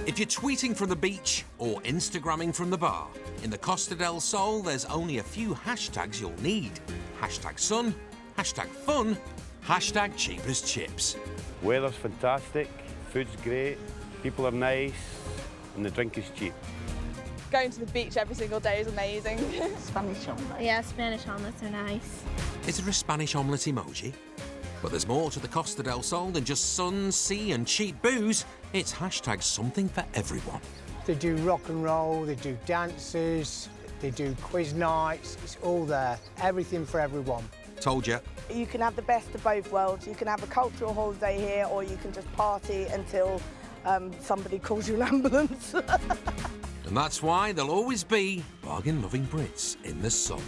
If you're tweeting from the beach or Instagramming from the bar, in the Costa del Sol there's only a few hashtags you'll need. Hashtag sun, hashtag fun, hashtag cheap as chips. Weather's fantastic, food's great, people are nice, and the drink is cheap. Going to the beach every single day is amazing. Spanish omelette. Yeah, Spanish omelets are nice. Is there a Spanish omelette emoji? But there's more to the Costa del Sol than just sun, sea and cheap booze. It's hashtag something for everyone. They do rock and roll, they do dances, they do quiz nights, it's all there. Everything for everyone. Told ya. You can have the best of both worlds. You can have a cultural holiday here, or you can just party until somebody calls you an ambulance. And that's why there'll always be bargain-loving Brits in the sun.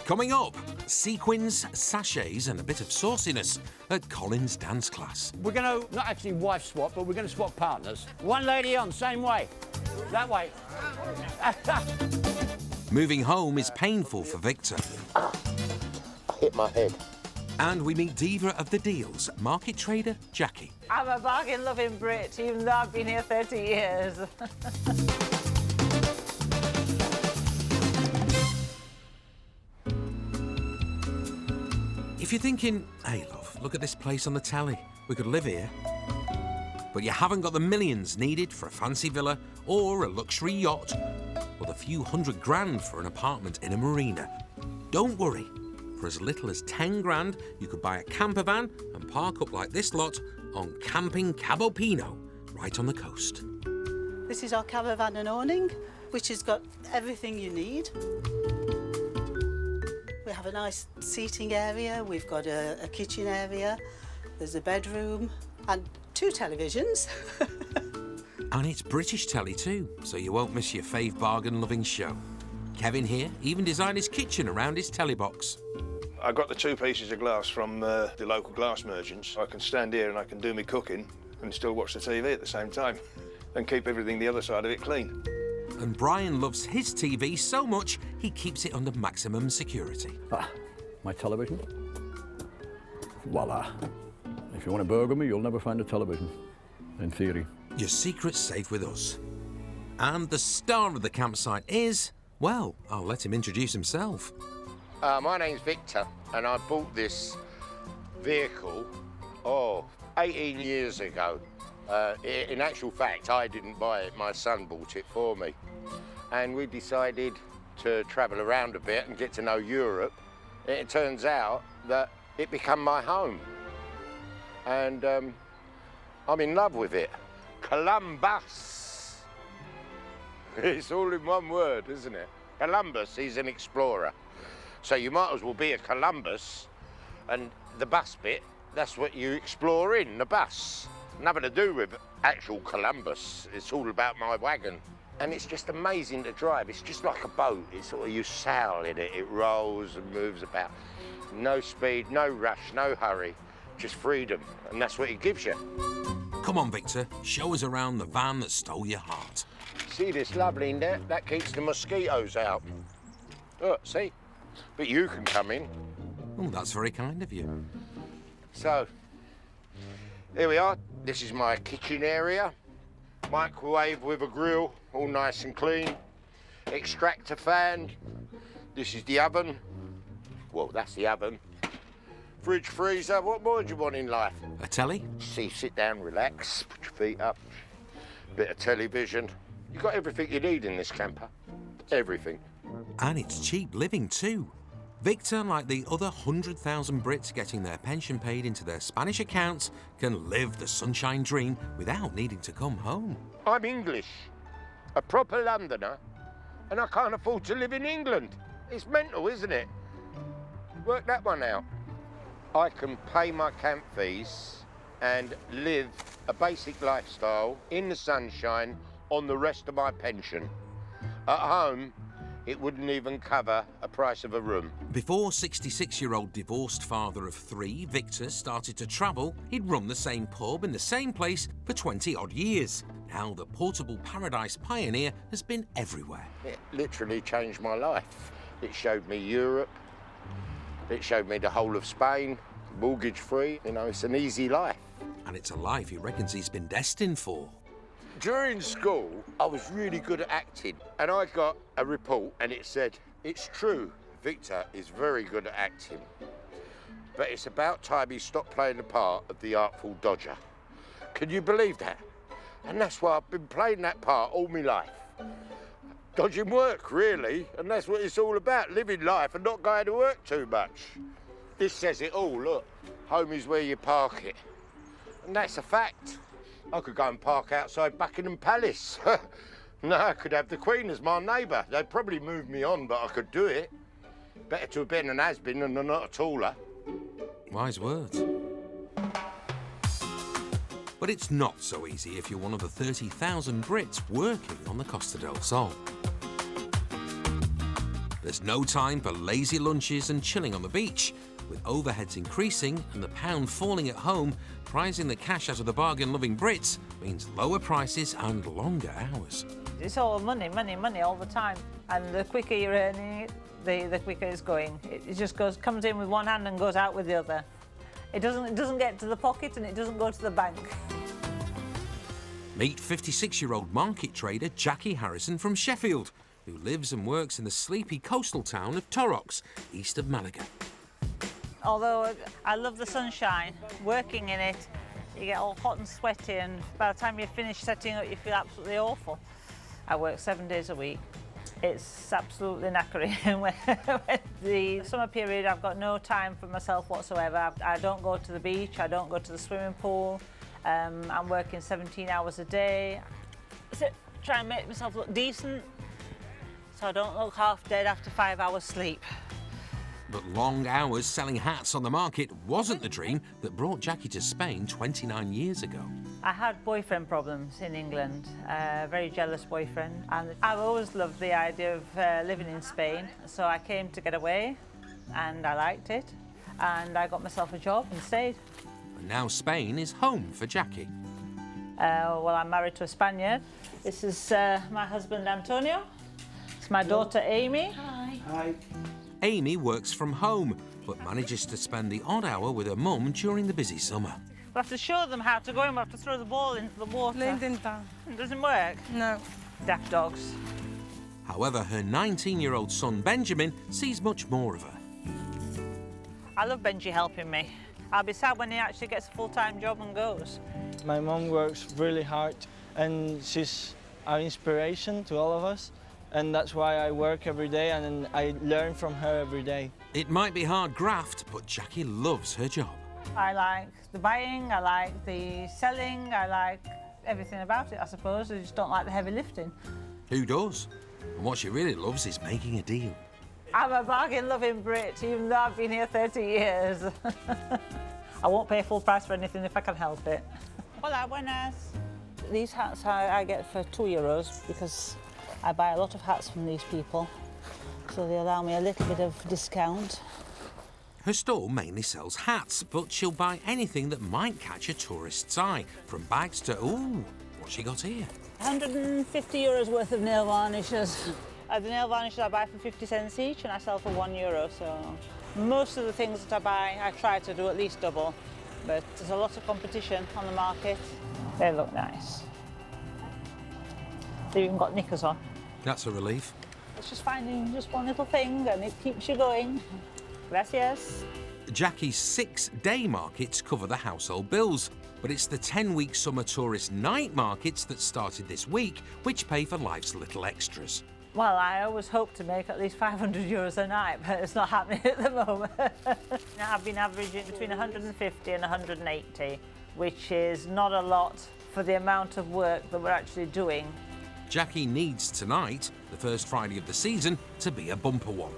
Coming up, sequins, sachets and a bit of sauciness at Colin's dance class. We're going to, not actually wife swap, but we're going to swap partners. One lady on, same way. That way. Moving home is painful for Victor. I hit my head. And we meet diva of the deals, market trader Jackie. I'm a bargain-loving Brit, even though I've been here 30 years. If you're thinking, hey love, look at this place on the telly, we could live here, but you haven't got the millions needed for a fancy villa or a luxury yacht, or the few £100,000 for an apartment in a marina, don't worry. For as little as 10 grand, you could buy a camper van and park up like this lot on Camping Cabo Pino, right on the coast. This is our caravan and awning, which has got everything you need. We have a nice seating area, we've got a kitchen area, there's a bedroom and 2 televisions. And it's British telly too, so you won't miss your fave bargain-loving show. Kevin here even designed his kitchen around his telly box. I got the 2 pieces of glass from the local glass merchants. I can stand here and I can do my cooking and still watch the TV at the same time and keep everything the other side of it clean. And Brian loves his TV so much, he keeps it under maximum security. My television. Voila. If you want to burgle me, you'll never find a television, in theory. Your secret's safe with us. And the star of the campsite is, well, I'll let him introduce himself. My name's Victor, and I bought this vehicle, 18 years ago. In actual fact, I didn't buy it, my son bought it for me. And we decided to travel around a bit and get to know Europe. It turns out that it became my home. And I'm in love with it. Columbus. It's all in one word, isn't it? Columbus, he's an explorer. So you might as well be a Columbus, and the bus bit, that's what you explore in, the bus. Nothing to do with actual Columbus. It's all about my wagon. And it's just amazing to drive. It's just like a boat. It's sort of, you sail in it. It rolls and moves about. No speed, no rush, no hurry, just freedom. And that's what it gives you. Come on, Victor, show us around the van that stole your heart. See this lovely net? That keeps the mosquitoes out. Look, see? But you can come in. Oh, that's very kind of you. So, here we are. This is my kitchen area. Microwave with a grill, all nice and clean. Extractor fan. This is the oven. Well, that's the oven. Fridge, freezer. What more do you want in life? A telly? See, sit down, relax, put your feet up. Bit of television. You've got everything you need in this camper. Everything. And it's cheap living too. Victor, like the other 100,000 Brits getting their pension paid into their Spanish accounts, can live the sunshine dream without needing to come home. I'm English, a proper Londoner, and I can't afford to live in England. It's mental, isn't it? Work that one out. I can pay my camp fees and live a basic lifestyle in the sunshine on the rest of my pension. At home, it wouldn't even cover a price of a room. Before 66-year-old divorced father of 3, Victor, started to travel, he'd run the same pub in the same place for 20-odd years. Now the portable paradise pioneer has been everywhere. It literally changed my life. It showed me Europe. It showed me the whole of Spain, mortgage-free. You know, it's an easy life. and it's a life he reckons he's been destined for. During school, I was really good at acting, and I got a report and it said, "It's true, Victor is very good at acting, but it's about time he stopped playing the part of the Artful Dodger." Can you believe that? And that's why I've been playing that part all my life. Dodging work, really, and that's what it's all about, living life and not going to work too much. This says it all, look. Home is where you park it. And that's a fact. I could go and park outside Buckingham Palace. No, I could have the Queen as my neighbour. They'd probably move me on, but I could do it. Better to have been an has-been than not a taller. Wise words. But it's not so easy if you're one of the 30,000 Brits working on the Costa del Sol. There's no time for lazy lunches and chilling on the beach. With overheads increasing and the pound falling at home, prizing the cash out of the bargain-loving Brits means lower prices and longer hours. It's all money, money, money all the time. And the quicker you're earning it, the quicker it's going. It just comes in with one hand and goes out with the other. It doesn't get to the pocket and it doesn't go to the bank. Meet 56-year-old market trader Jackie Harrison from Sheffield, who lives and works in the sleepy coastal town of Torrox, east of Malaga. Although I love the sunshine, working in it, you get all hot and sweaty, and by the time you finish setting up, you feel absolutely awful. I work 7 days a week. It's absolutely knackering. When the summer period, I've got no time for myself whatsoever. I don't go to the beach, I don't go to the swimming pool. I'm working 17 hours a day. So try and make myself look decent, so I don't look half dead after 5 hours sleep. But long hours selling hats on the market wasn't the dream that brought Jackie to Spain 29 years ago. I had boyfriend problems in England, a very jealous boyfriend, and I've always loved the idea of living in Spain, so I came to get away, and I liked it, and I got myself a job and stayed. And now Spain is home for Jackie. Well, I'm married to a Spaniard. This is my husband, Antonio. It's my daughter, Amy. Hi. Hi. Amy works from home, but manages to spend the odd hour with her mum during the busy summer. We have to show them how to go in. We have to throw the ball into the water. It doesn't work. No. Daft dogs. However, her 19-year-old son, Benjamin, sees much more of her. I love Benji helping me. I'll be sad when he actually gets a full-time job and goes. My mum works really hard and she's our inspiration to all of us. And that's why I work every day and I learn from her every day. It might be hard graft, but Jackie loves her job. I like the buying, I like the selling, I like everything about it, I suppose. I just don't like the heavy lifting. Who does? And what she really loves is making a deal. I'm a bargain-loving Brit, even though I've been here 30 years. I won't pay full price for anything if I can help it. Hola, buenas. These hats I get for €2 because I buy a lot of hats from these people, so they allow me a little bit of discount. Her store mainly sells hats, but she'll buy anything that might catch a tourist's eye, from bags to, ooh, what's she got here? €150 worth of nail varnishes. The nail varnishes I buy for 50 cents each and I sell for €1, so most of the things that I buy, I try to do at least double, but there's a lot of competition on the market. They look nice. They've even got knickers on. That's a relief. It's just finding just one little thing and it keeps you going. Gracias. Jackie's 6-day markets cover the household bills, but it's the 10-week summer tourist night markets that started this week which pay for life's little extras. Well, I always hope to make at least €500 a night, but it's not happening at the moment. I've been averaging between 150 and 180, which is not a lot for the amount of work that we're actually doing. Jackie needs tonight, the first Friday of the season, to be a bumper one.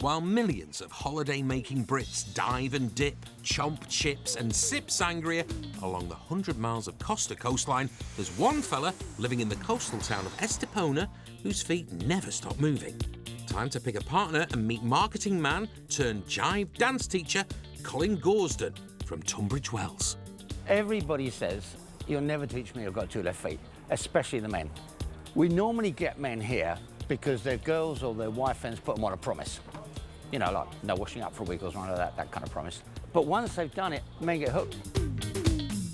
While millions of holiday-making Brits dive and dip, chomp chips and sip sangria along the 100 miles of Costa coastline, there's one fella living in the coastal town of Estepona whose feet never stop moving. Time to pick a partner and meet marketing man turned jive dance teacher Colin Gorsden from Tunbridge Wells. Everybody says, you'll never teach me I've got 2 left feet, especially the men. We normally get men here because their girls or their wife friends put them on a promise. You know, like no washing up for a week or something like that kind of promise. But once they've done it, men get hooked.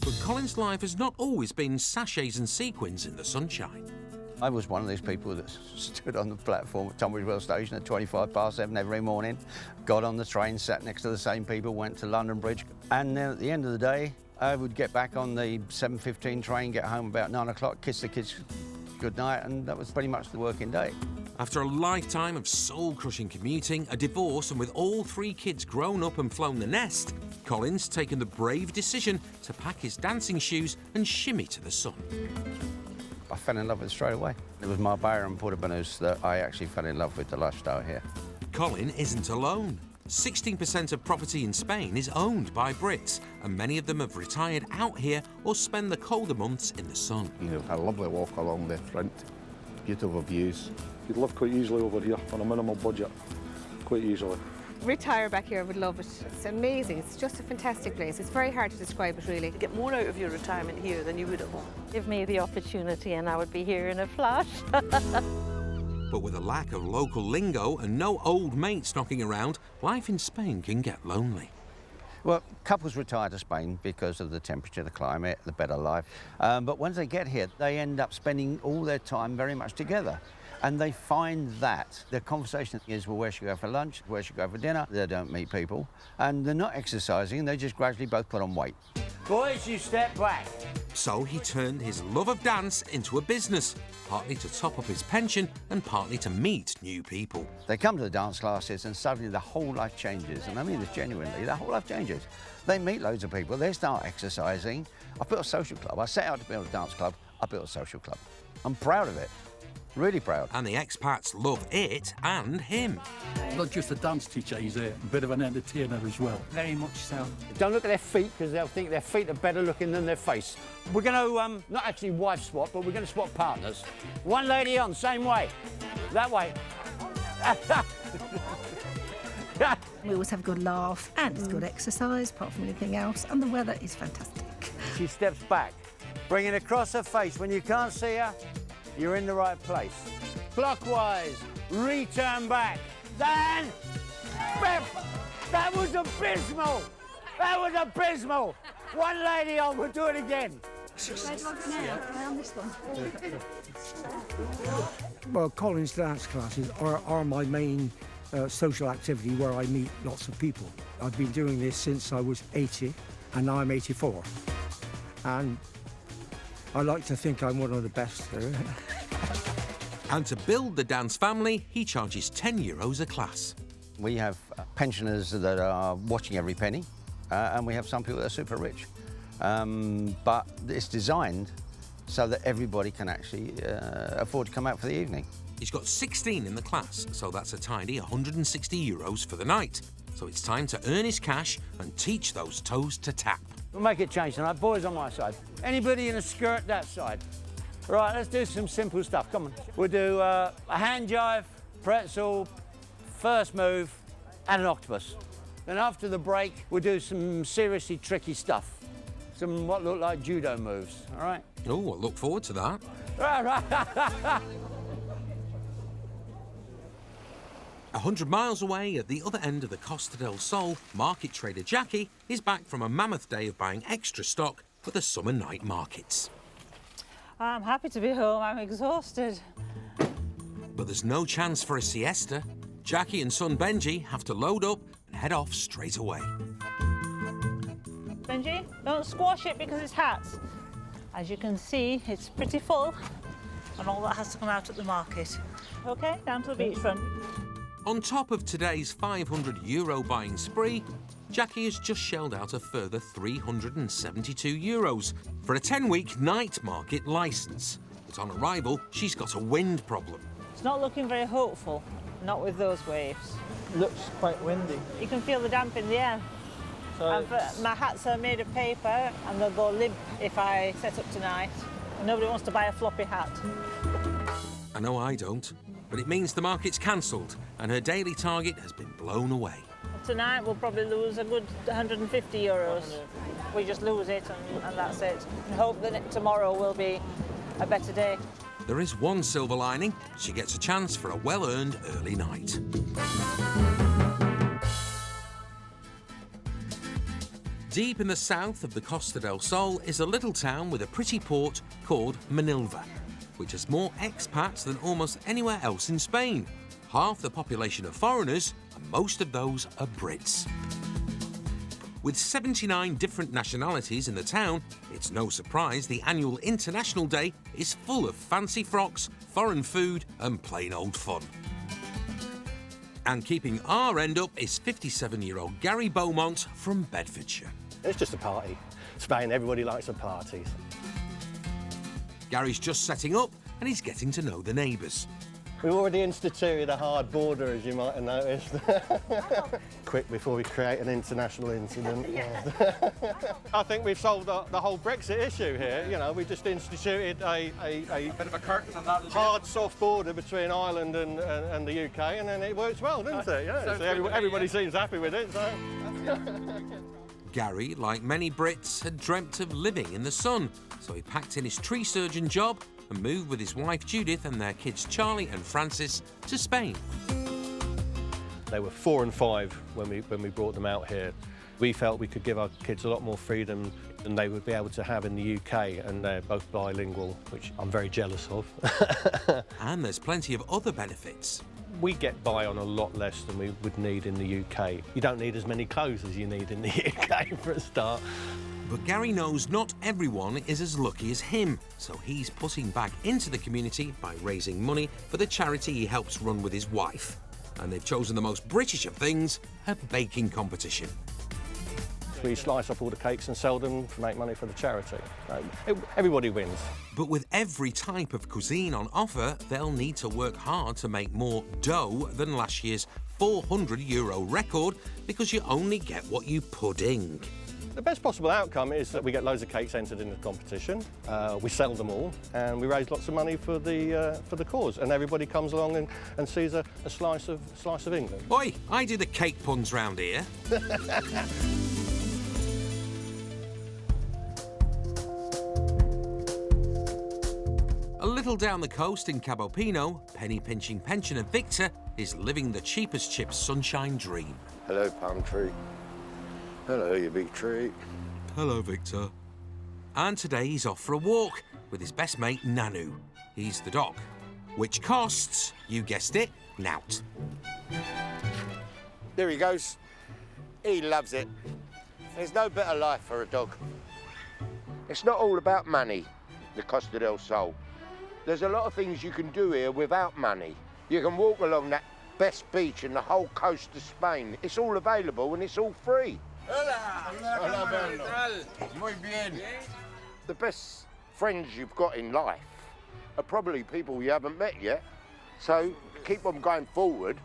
But Colin's life has not always been sachets and sequins in the sunshine. I was one of these people that stood on the platform at Tunbridge Wells Station at 7:25 every morning, got on the train, sat next to the same people, went to London Bridge, and then at the end of the day, I would get back on the 7:15 train, get home about 9 o'clock, kiss the kids goodnight, and that was pretty much the working day. After a lifetime of soul-crushing commuting, a divorce, and with all 3 kids grown up and flown the nest, Colin's taken the brave decision to pack his dancing shoes and shimmy to the sun. I fell in love with it straight away. It was Marbella and Portobanús that I actually fell in love with the lifestyle here. Colin isn't alone. 16% of property in Spain is owned by Brits, and many of them have retired out here or spend the colder months in the sun. You know, a lovely walk along the front, beautiful views. You'd live quite easily over here on a minimal budget, quite easily. Retire back here, I would love it. It's amazing, it's just a fantastic place. It's very hard to describe it, really. You get more out of your retirement here than you would at home. Give me the opportunity and I would be here in a flash. But with a lack of local lingo and no old mates knocking around, life in Spain can get lonely. Well, couples retire to Spain because of the temperature, the climate, the better life. But once they get here, they end up spending all their time very much together. And they find that the conversation is, well, where should we go for lunch? Where should we go for dinner? They don't meet people. And they're not exercising, they just gradually both put on weight. Boys, you step back. So he turned his love of dance into a business, partly to top up his pension and partly to meet new people. They come to the dance classes and suddenly the whole life changes. And I mean this genuinely, their whole life changes. They meet loads of people, they start exercising. I built a social club. I set out to build a dance club, I built a social club. I'm proud of it. Really proud. And the expats love it and him. Not just a dance teacher, he's a bit of an entertainer as well. Very much so. Don't look at their feet, because they'll think their feet are better looking than their face. We're going to, not actually wife swap, but we're going to swap partners. One lady on, same way. That way. We always have a good laugh, and it's good exercise, apart from anything else, and the weather is fantastic. She steps back, bringing across her face. When you can't see her, you're in the right place. Clockwise, return back. Then, bam! That was abysmal! That was abysmal! One lady on, we'll do it again. Well, Colin's dance classes are my main social activity where I meet lots of people. I've been doing this since I was 80 and now I'm 84. And I like to think I'm one of the best there. And to build the dance family, he charges €10 a class. We have pensioners that are watching every penny, and we have some people that are super rich. But it's designed so that everybody can actually afford to come out for the evening. He's got 16 in the class, so that's a tidy €160 for the night. So it's time to earn his cash and teach those toes to tap. We'll make it change tonight. Boys on my side. Anybody in a skirt that side? Right, let's do some simple stuff. Come on. We'll do a hand jive, pretzel, first move, and an octopus. Then after the break, we'll do some seriously tricky stuff. Some what look like judo moves, all right? Oh, I look forward to that. Right. 100 miles away, at the other end of the Costa del Sol, market trader Jackie is back from a mammoth day of buying extra stock for the summer night markets. I'm happy to be home. I'm exhausted. But there's no chance for a siesta. Jackie and son Benji have to load up and head off straight away. Benji, don't squash it because it's hot. As you can see, it's pretty full and all that has to come out at the market. OK, down to the beachfront. On top of today's €500 buying spree, Jackie has just shelled out a further €372 for a 10-week night market licence. But on arrival, she's got a wind problem. It's not looking very hopeful, not with those waves. Looks quite windy. You can feel the damp in the air. So my hats are made of paper and they'll go limp if I set up tonight. And nobody wants to buy a floppy hat. I know I don't, but it means the market's cancelled and her daily target has been blown away. Tonight we'll probably lose a good €150. We just lose it and that's it. And hope that tomorrow will be a better day. There is one silver lining. She gets a chance for a well-earned early night. Deep in the south of the Costa del Sol is a little town with a pretty port called Manilva, which has more expats than almost anywhere else in Spain. Half the population are foreigners, and most of those are Brits. With 79 different nationalities in the town, it's no surprise the annual International Day is full of fancy frocks, foreign food and plain old fun. And keeping our end up is 57-year-old Gary Beaumont from Bedfordshire. It's just a party. Spain, everybody likes a party. Gary's just setting up and he's getting to know the neighbours. We've already instituted a hard border, as you might have noticed. Quick before we create an international incident. I think we've solved the whole Brexit issue here. You know, we just instituted a bit of a curtain on that hard, soft border between Ireland and the UK, and then it works well, doesn't it? Yeah. So everybody seems happy with it. So. Gary, like many Brits, had dreamt of living in the sun, so he packed in his tree surgeon job and moved with his wife Judith and their kids Charlie and Francis to Spain. They were 4 and 5 when we brought them out here. We felt we could give our kids a lot more freedom than they would be able to have in the UK, and they're both bilingual, which I'm very jealous of. And there's plenty of other benefits. We get by on a lot less than we would need in the UK. You don't need as many clothes as you need in the UK for a start. But Gary knows not everyone is as lucky as him, so he's putting back into the community by raising money for the charity he helps run with his wife. And they've chosen the most British of things, a baking competition. We slice up all the cakes and sell them to make money for the charity. Everybody wins. But with every type of cuisine on offer, they'll need to work hard to make more dough than last year's €400 record, because you only get what you pudding. The best possible outcome is that we get loads of cakes entered in the competition, we sell them all, and we raise lots of money for the cause, and everybody comes along and sees a slice of England. Oi, I do the cake puns round here. A little down the coast in Cabo Pino, penny-pinching pensioner Victor is living the cheapest chips sunshine dream. Hello, palm tree. Hello, you big tree. Hello, Victor. And today he's off for a walk with his best mate, Nanu. He's the dog, which costs, you guessed it, nout. There he goes. He loves it. There's no better life for a dog. It's not all about money, the Costa del Sol. There's a lot of things you can do here without money. You can walk along that best beach in the whole coast of Spain. It's all available and it's all free. Hola. Hola, Bello. Muy bien. The best friends you've got in life are probably people you haven't met yet. So keep on going forward,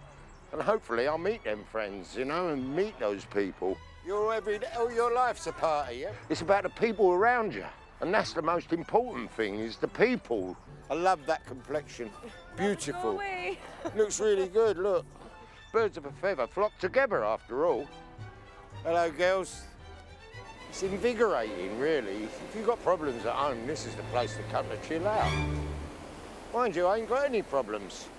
and hopefully I'll meet them friends, you know, and meet those people. All your life's a party, yeah? It's about the people around you, and that's the most important thing, is the people. I love that complexion. Beautiful. Looks really good, look. Birds of a feather flock together, after all. Hello, girls. It's invigorating, really. If you've got problems at home, this is the place to come to chill out. Mind you, I ain't got any problems.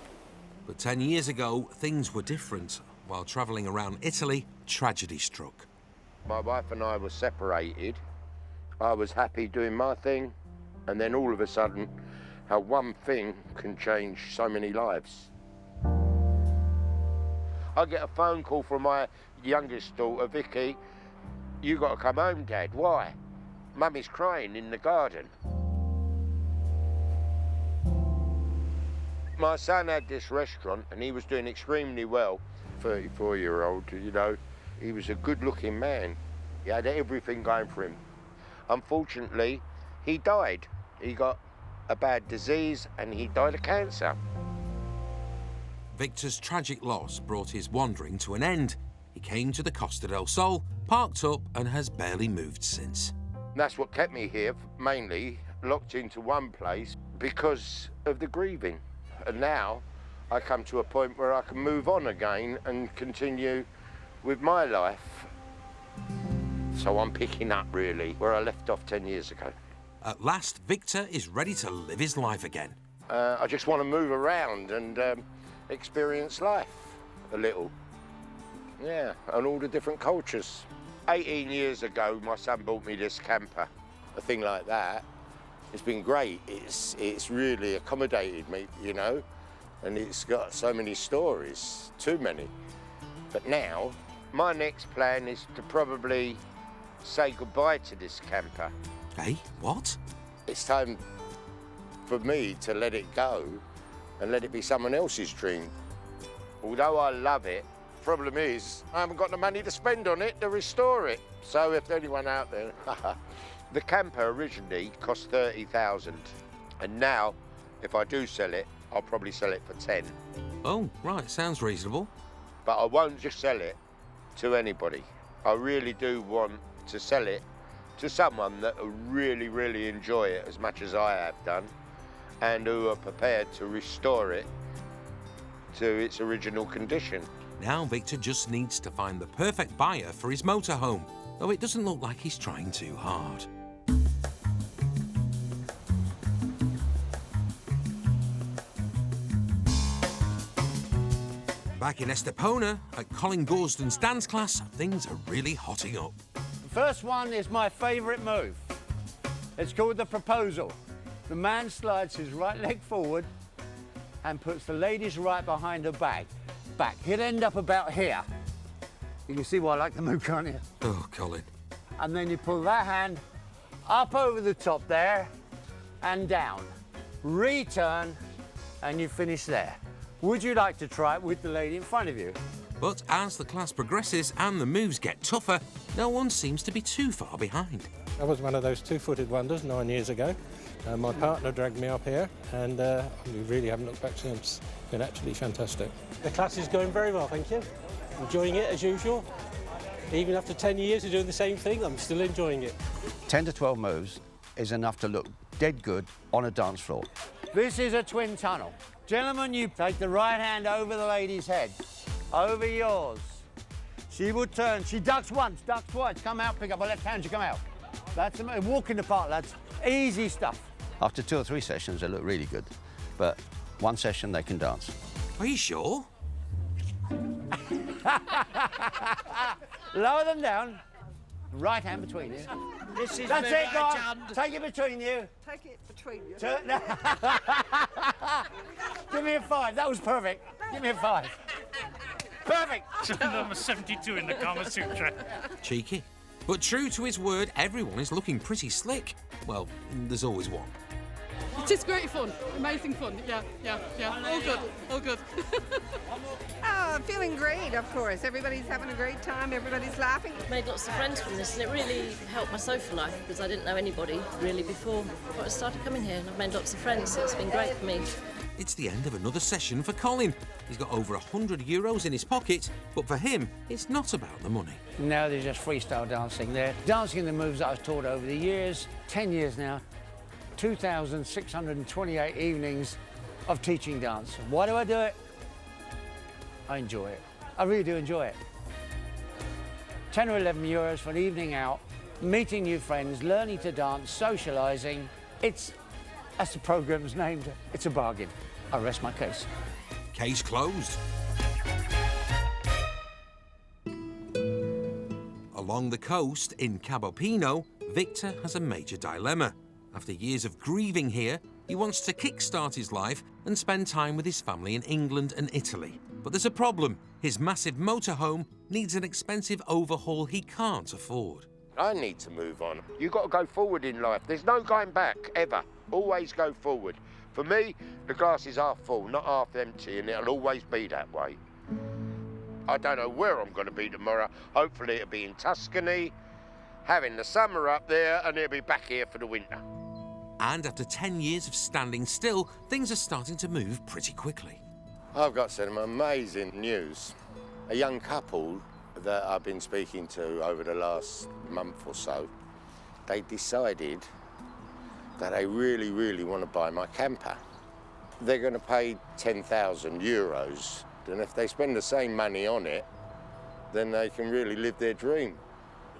But 10 years ago, things were different. While travelling around Italy, tragedy struck. My wife and I were separated. I was happy doing my thing, and then all of a sudden, how one thing can change so many lives. I get a phone call from my youngest daughter, Vicky. You got to come home, Dad. Why? Mummy's crying in the garden. My son had this restaurant and he was doing extremely well. 34-year-old, you know. He was a good-looking man. He had everything going for him. Unfortunately, he died. He got a bad disease and he died of cancer. Victor's tragic loss brought his wandering to an end. He came to the Costa del Sol, parked up, and has barely moved since. That's what kept me here, mainly locked into one place because of the grieving. And now I come to a point where I can move on again and continue with my life. So I'm picking up, really, where I left off 10 years ago. At last, Victor is ready to live his life again. I just want to move around and experience life a little. Yeah, and all the different cultures. 18 years ago, my son bought me this camper, a thing like that. It's been great. It's really accommodated me, you know, and it's got so many stories, too many. But now, my next plan is to probably say goodbye to this camper. Hey, what? It's time for me to let it go and let it be someone else's dream. Although I love it, problem is I haven't got the money to spend on it to restore it. So if anyone out there, the camper originally cost 30,000, and now if I do sell it, I'll probably sell it for 10. Oh, right, sounds reasonable. But I won't just sell it to anybody. I really do want to sell it to someone that will really, really enjoy it as much as I have done, and who are prepared to restore it to its original condition. Now Victor just needs to find the perfect buyer for his motorhome, though it doesn't look like he's trying too hard. Back in Estepona, at Colin Gorsden's dance class, things are really hotting up. The first one is my favourite move. It's called the proposal. The man slides his right leg forward and puts the lady's right behind her back. He'll end up about here. You can see why I like the move, can't you? Oh, Colin. And then you pull that hand up over the top there and down. Return, and you finish there. Would you like to try it with the lady in front of you? But as the class progresses and the moves get tougher, no one seems to be too far behind. I was one of those two-footed wonders 9 years ago. My partner dragged me up here, and we really haven't looked back since. It's been absolutely fantastic. The class is going very well, thank you. Enjoying it as usual. Even after 10 years of doing the same thing, I'm still enjoying it. 10 to 12 moves is enough to look dead good on a dance floor. This is a twin tunnel. Gentlemen, you take the right hand over the lady's head, over yours. She will turn. She ducks once, ducks twice. Come out, pick up her left hand, you come out. That's a walk in the park, lads. Easy stuff. After 2 or 3 sessions, they look really good. But 1 session, they can dance. Are you sure? Lower them down. Right hand between you. This is That's my it, go on. right hand. Take it between you. Take it between you. Give me a 5. That was perfect. Give me a 5. Perfect. Number 72 in the Kama Sutra. Cheeky. But true to his word, everyone is looking pretty slick. Well, there's always one. It is great fun, amazing fun. Yeah. All good. Oh, feeling great, of course. Everybody's having a great time. Everybody's laughing. Made lots of friends from this, and it really helped my social life because I didn't know anybody really before I started coming here, and I've made lots of friends, so it's been great for me. It's the end of another session for Colin. He's got over €100 in his pocket, but for him, it's not about the money. Now they're just freestyle dancing. They're dancing the moves that I've taught over the years, 10 years now, 2,628 evenings of teaching dance. Why do I do it? I enjoy it. I really do enjoy it. 10 or 11 euros for an evening out, meeting new friends, learning to dance, socialising. It's, as the programme's named, it's a bargain. I rest my case. Case closed. Along the coast in Cabo Pino, Victor has a major dilemma. After years of grieving here, he wants to kickstart his life and spend time with his family in England and Italy. But there's a problem. His massive motorhome needs an expensive overhaul he can't afford. I need to move on. You've got to go forward in life. There's no going back, ever. Always go forward. For me, the glass is half full, not half empty, and it'll always be that way. I don't know where I'm going to be tomorrow. Hopefully it'll be in Tuscany, having the summer up there, and it'll be back here for the winter. And after 10 years of standing still, things are starting to move pretty quickly. I've got some amazing news. A young couple that I've been speaking to over the last month or so, they decided that they really, really want to buy my camper. They're going to pay €10,000, and if they spend the same money on it, then they can really live their dream.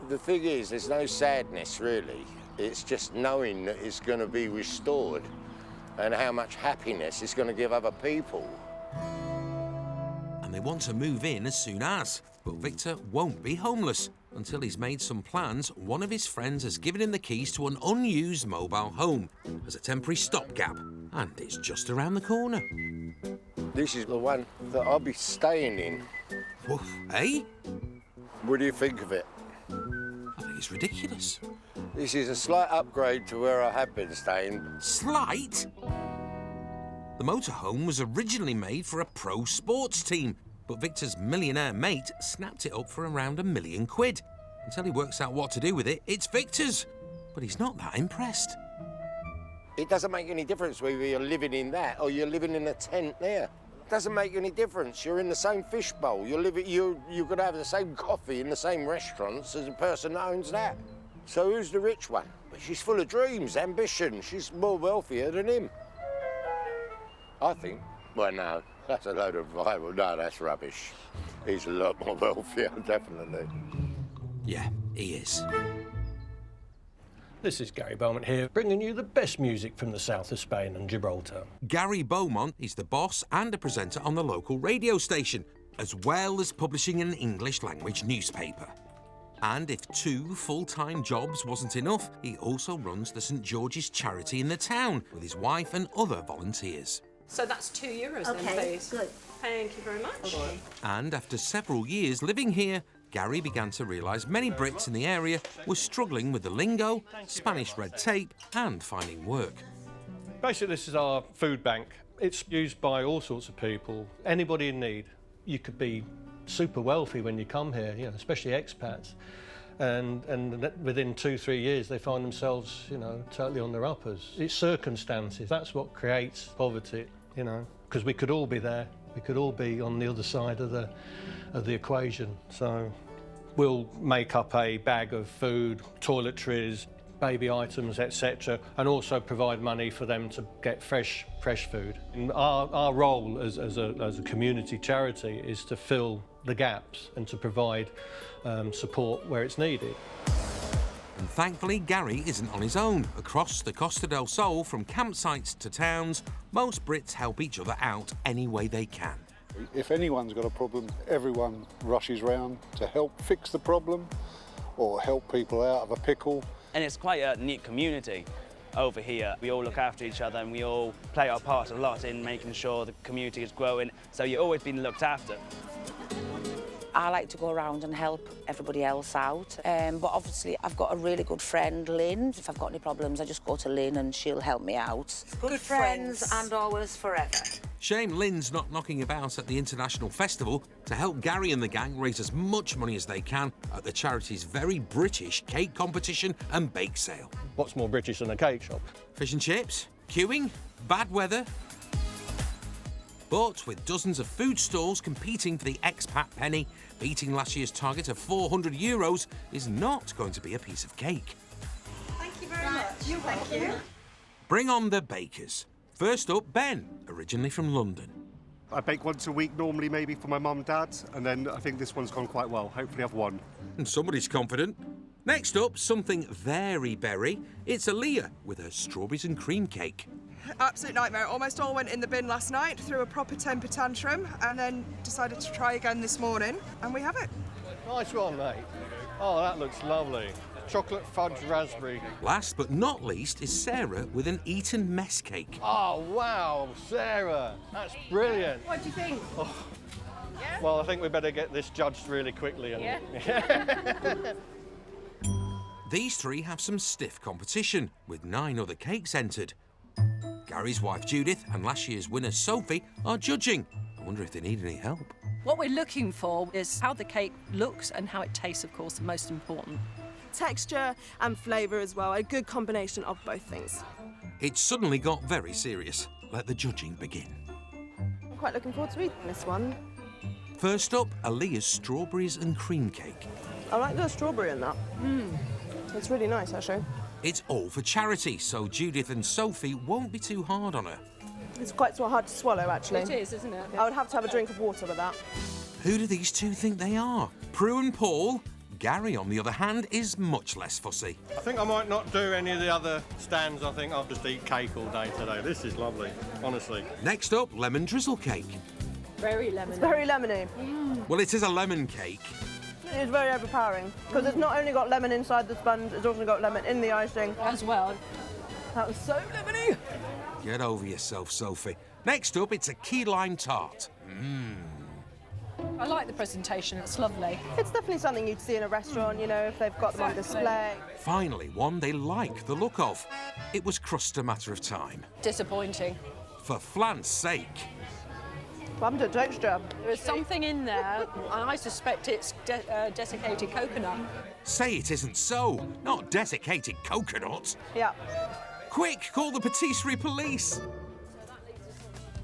The thing is, there's no sadness, really. It's just knowing that it's going to be restored and how much happiness it's going to give other people. And they want to move in as soon as. But Victor won't be homeless. until he's made some plans. One of his friends has given him the keys to an unused mobile home as a temporary stopgap, and it's just around the corner. This is the one that I'll be staying in. Woof, eh? What do you think of it? I think it's ridiculous. This is a slight upgrade to where I have been staying. Slight? The motorhome was originally made for a pro sports team, but Victor's millionaire mate snapped it up for around £1 million. Until he works out what to do with it, it's Victor's. But he's not that impressed. It doesn't make any difference whether you're living in that or you're living in a tent there. It doesn't make any difference. You're in the same fishbowl. You're going to have the same coffee in the same restaurants as the person that owns that. So who's the rich one? But she's full of dreams, ambition. She's more wealthier than him. I think. Well, no, that's a load of Bible. No, that's rubbish. He's a lot more wealthier, definitely. Yeah, he is. This is Gary Beaumont here, bringing you the best music from the south of Spain and Gibraltar. Gary Beaumont is the boss and a presenter on the local radio station, as well as publishing an English-language newspaper. And if 2 full-time jobs wasn't enough, he also runs the St George's charity in the town with his wife and other volunteers. So that's €2 then, please. Good. Thank you very much. Okay. And after several years living here, Gary began to realise many Brits in the area were struggling with the lingo, Spanish red tape and finding work. Basically, this is our food bank. It's used by all sorts of people, anybody in need. You could be super wealthy when you come here, you know, especially expats. And within 2-3 years, they find themselves, you know, totally on their uppers. It's circumstances. That's what creates poverty, you know, because we could all be there. We could all be on the other side of the equation. So we'll make up a bag of food, toiletries, baby items, etc., and also provide money for them to get fresh food. And our role as a community charity is to fill the gaps and to provide support where it's needed. And thankfully, Gary isn't on his own. Across the Costa del Sol, from campsites to towns, most Brits help each other out any way they can. If anyone's got a problem, everyone rushes round to help fix the problem or help people out of a pickle. And it's quite a neat community over here. We all look after each other and we all play our part a lot in making sure the community is growing, so you're always being looked after. I like to go around and help everybody else out, but obviously I've got a really good friend, Lynn. If I've got any problems, I just go to Lynn and she'll help me out. Good friends and always forever. Shame Lynn's not knocking about at the International Festival to help Gary and the gang raise as much money as they can at the charity's very British cake competition and bake sale. What's more British than a cake shop? Fish and chips, queuing, bad weather. But with dozens of food stalls competing for the expat penny, beating last year's target of €400 is not going to be a piece of cake. Thank you very much. Thank you. Bring on the bakers. First up, Ben, originally from London. I bake once a week, normally maybe for my mum and dad, and then I think this one's gone quite well. Hopefully I've won. And somebody's confident. Next up, something very berry. It's Aaliyah with her strawberries and cream cake. Absolute nightmare. Almost all went in the bin last night, threw a proper temper tantrum, and then decided to try again this morning, and we have it. Nice one, mate. Oh, that looks lovely. Chocolate fudge raspberry. Last but not least is Sarah with an Eton mess cake. Oh, wow, Sarah. That's brilliant. What do you think? Oh. Yeah? Well, I think we better get this judged really quickly. And... Yeah. These three have some stiff competition, with 9 other cakes entered. Gary's wife Judith and last year's winner Sophie are judging. I wonder if they need any help. What we're looking for is how the cake looks and how it tastes, of course, the most important. Texture and flavour as well, a good combination of both things. It suddenly got very serious. Let the judging begin. I'm quite looking forward to eating this one. First up, Aaliyah's strawberries and cream cake. I like the strawberry in that. It's really nice, actually. It's all for charity, so Judith and Sophie won't be too hard on her. It's quite hard to swallow, actually. It is, isn't it? I would have to have a drink of water with that. Who do these two think they are? Prue and Paul? Gary, on the other hand, is much less fussy. I think I might not do any of the other stands. I think I'll just eat cake all day today. This is lovely, honestly. Next up, lemon drizzle cake. Very lemony. It's very lemony. Well, it is a lemon cake. Yeah, It's very overpowering because it's not only got lemon inside the sponge, it's also got lemon in the icing. As well. That was so lemony. Get over yourself, Sophie. Next up, it's a key lime tart. I like the presentation, it's lovely. It's definitely something you'd see in a restaurant, you know, if they've got them on display. Finally, one they like the look of. It was crust a matter of time. Disappointing. For flan's sake. Plum to texture. There is something in there, and I suspect it's desiccated coconut. Say it isn't so. Not desiccated coconut. Yeah. Quick, call the patisserie police.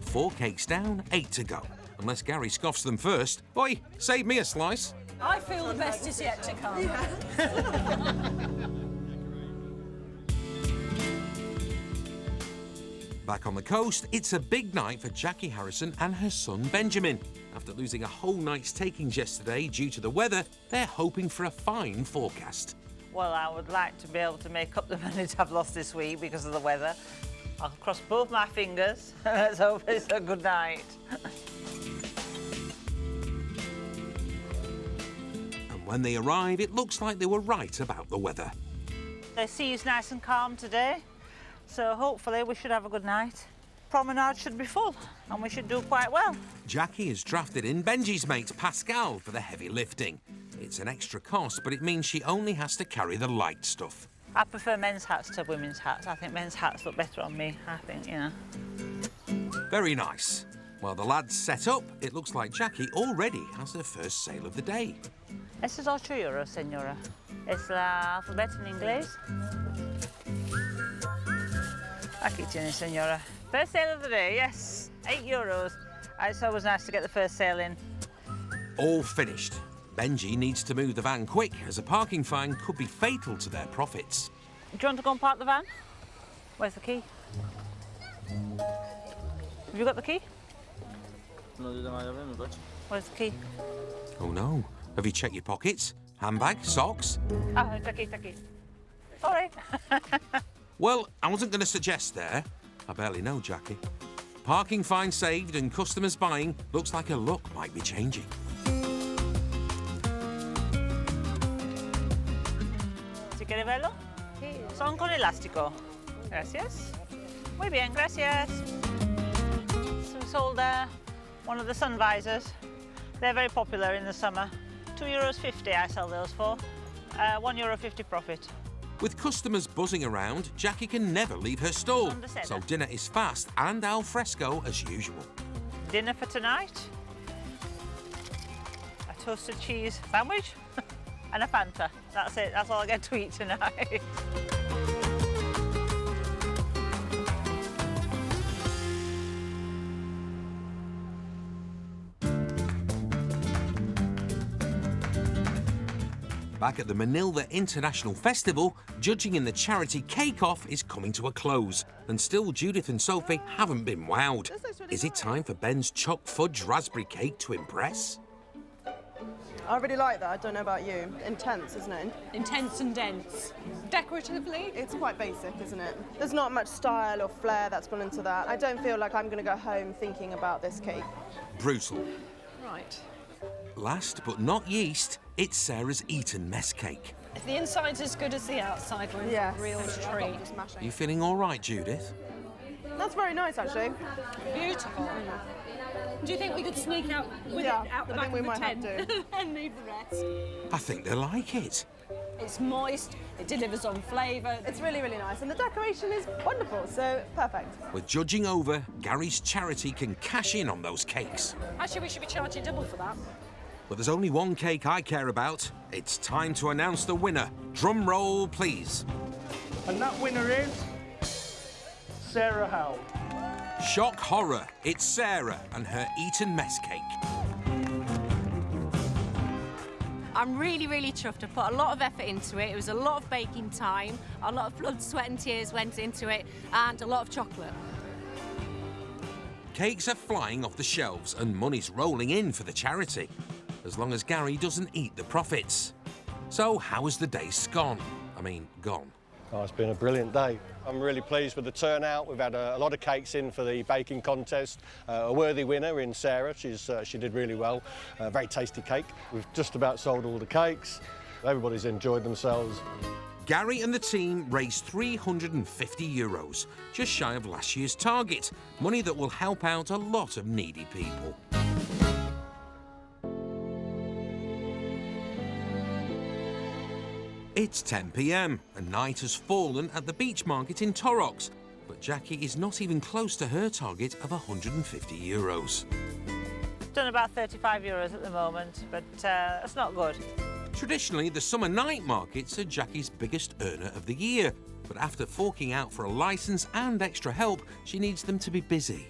4 cakes down, 8 to go. Unless Gary scoffs them first. Oi, save me a slice. I feel the best is yet to come. Back on the coast, it's a big night for Jackie Harrison and her son Benjamin. After losing a whole night's takings yesterday due to the weather, they're hoping for a fine forecast. Well, I would like to be able to make up the money I've lost this week because of the weather. I'll cross both my fingers. Let's hope it's a good night. And when they arrive, it looks like they were right about the weather. The sea is nice and calm today, so hopefully we should have a good night. Promenade should be full, and we should do quite well. Jackie has drafted in Benji's mate Pascal for the heavy lifting. It's an extra cost, but it means she only has to carry the light stuff. I prefer men's hats to women's hats. I think men's hats look better on me, I think, you know. Very nice. While the lads set up, it looks like Jackie already has her first sale of the day. This is 8 euros, señora. Es la alfabet en inglés. Aquí tiene, señora. First sale of the day, yes. 8 euros. It's always nice to get the first sale in. All finished. Benji needs to move the van quick, as a parking fine could be fatal to their profits. Do you want to go and park the van? Where's the key? Have you got the key? Where's the key? Oh no. Have you checked your pockets? Handbag? Socks? Ah, it's the key. Sorry. Well, I wasn't going to suggest there. I barely know Jackie. Parking fine saved and customers buying. Looks like her luck might be changing. ¿Si quiere verlo? Son con elástico. Gracias. Muy bien, gracias. So we sold one of the sun visors. They're very popular in the summer. €2.50 I sell those for. €1.50 profit. With customers buzzing around, Jackie can never leave her stall. So dinner is fast and al fresco as usual. Dinner for tonight. A toasted cheese sandwich and a Fanta. That's it. That's all I get to eat tonight. Back at the Manilva International Festival, judging in the charity cake-off is coming to a close. And still Judith and Sophie haven't been wowed. Is it time for Ben's choc fudge raspberry cake to impress? I really like that. I don't know about you. Intense, isn't it? Intense and dense. Decoratively? It's quite basic, isn't it? There's not much style or flair that's gone into that. I don't feel like I'm going to go home thinking about this cake. Brutal. Right. Last but not least, it's Sarah's Eton mess cake. If the inside's as good as the outside, we're in for a real treat. You feeling all right, Judith? That's very nice, actually. Beautiful. Do you think we could sneak out with it out the back of the tent and leave the rest? I think they like it. It's moist, it delivers on flavour. It's really, really nice, and the decoration is wonderful, so perfect. With judging over, Gary's charity can cash in on those cakes. Actually, we should be charging double for that. But there's only one cake I care about. It's time to announce the winner. Drum roll, please. And that winner is Sarah Howell. Shock horror. It's Sarah and her Eton mess cake. I'm really, really chuffed. I put a lot of effort into it. It was a lot of baking time, a lot of blood, sweat and tears went into it, and a lot of chocolate. Cakes are flying off the shelves and money's rolling in for the charity, as long as Gary doesn't eat the profits. So how has the day gone? Oh, it's been a brilliant day. I'm really pleased with the turnout. We've had a lot of cakes in for the baking contest. A worthy winner in Sarah. She did really well. A very tasty cake. We've just about sold all the cakes. Everybody's enjoyed themselves. Gary and the team raised €350, just shy of last year's target. Money that will help out a lot of needy people. It's 10 p.m. and night has fallen at the beach market in Torrox, but Jackie is not even close to her target of €150. Done about €35 at the moment, but that's not good. Traditionally, the summer night markets are Jackie's biggest earner of the year, but after forking out for a licence and extra help, she needs them to be busy.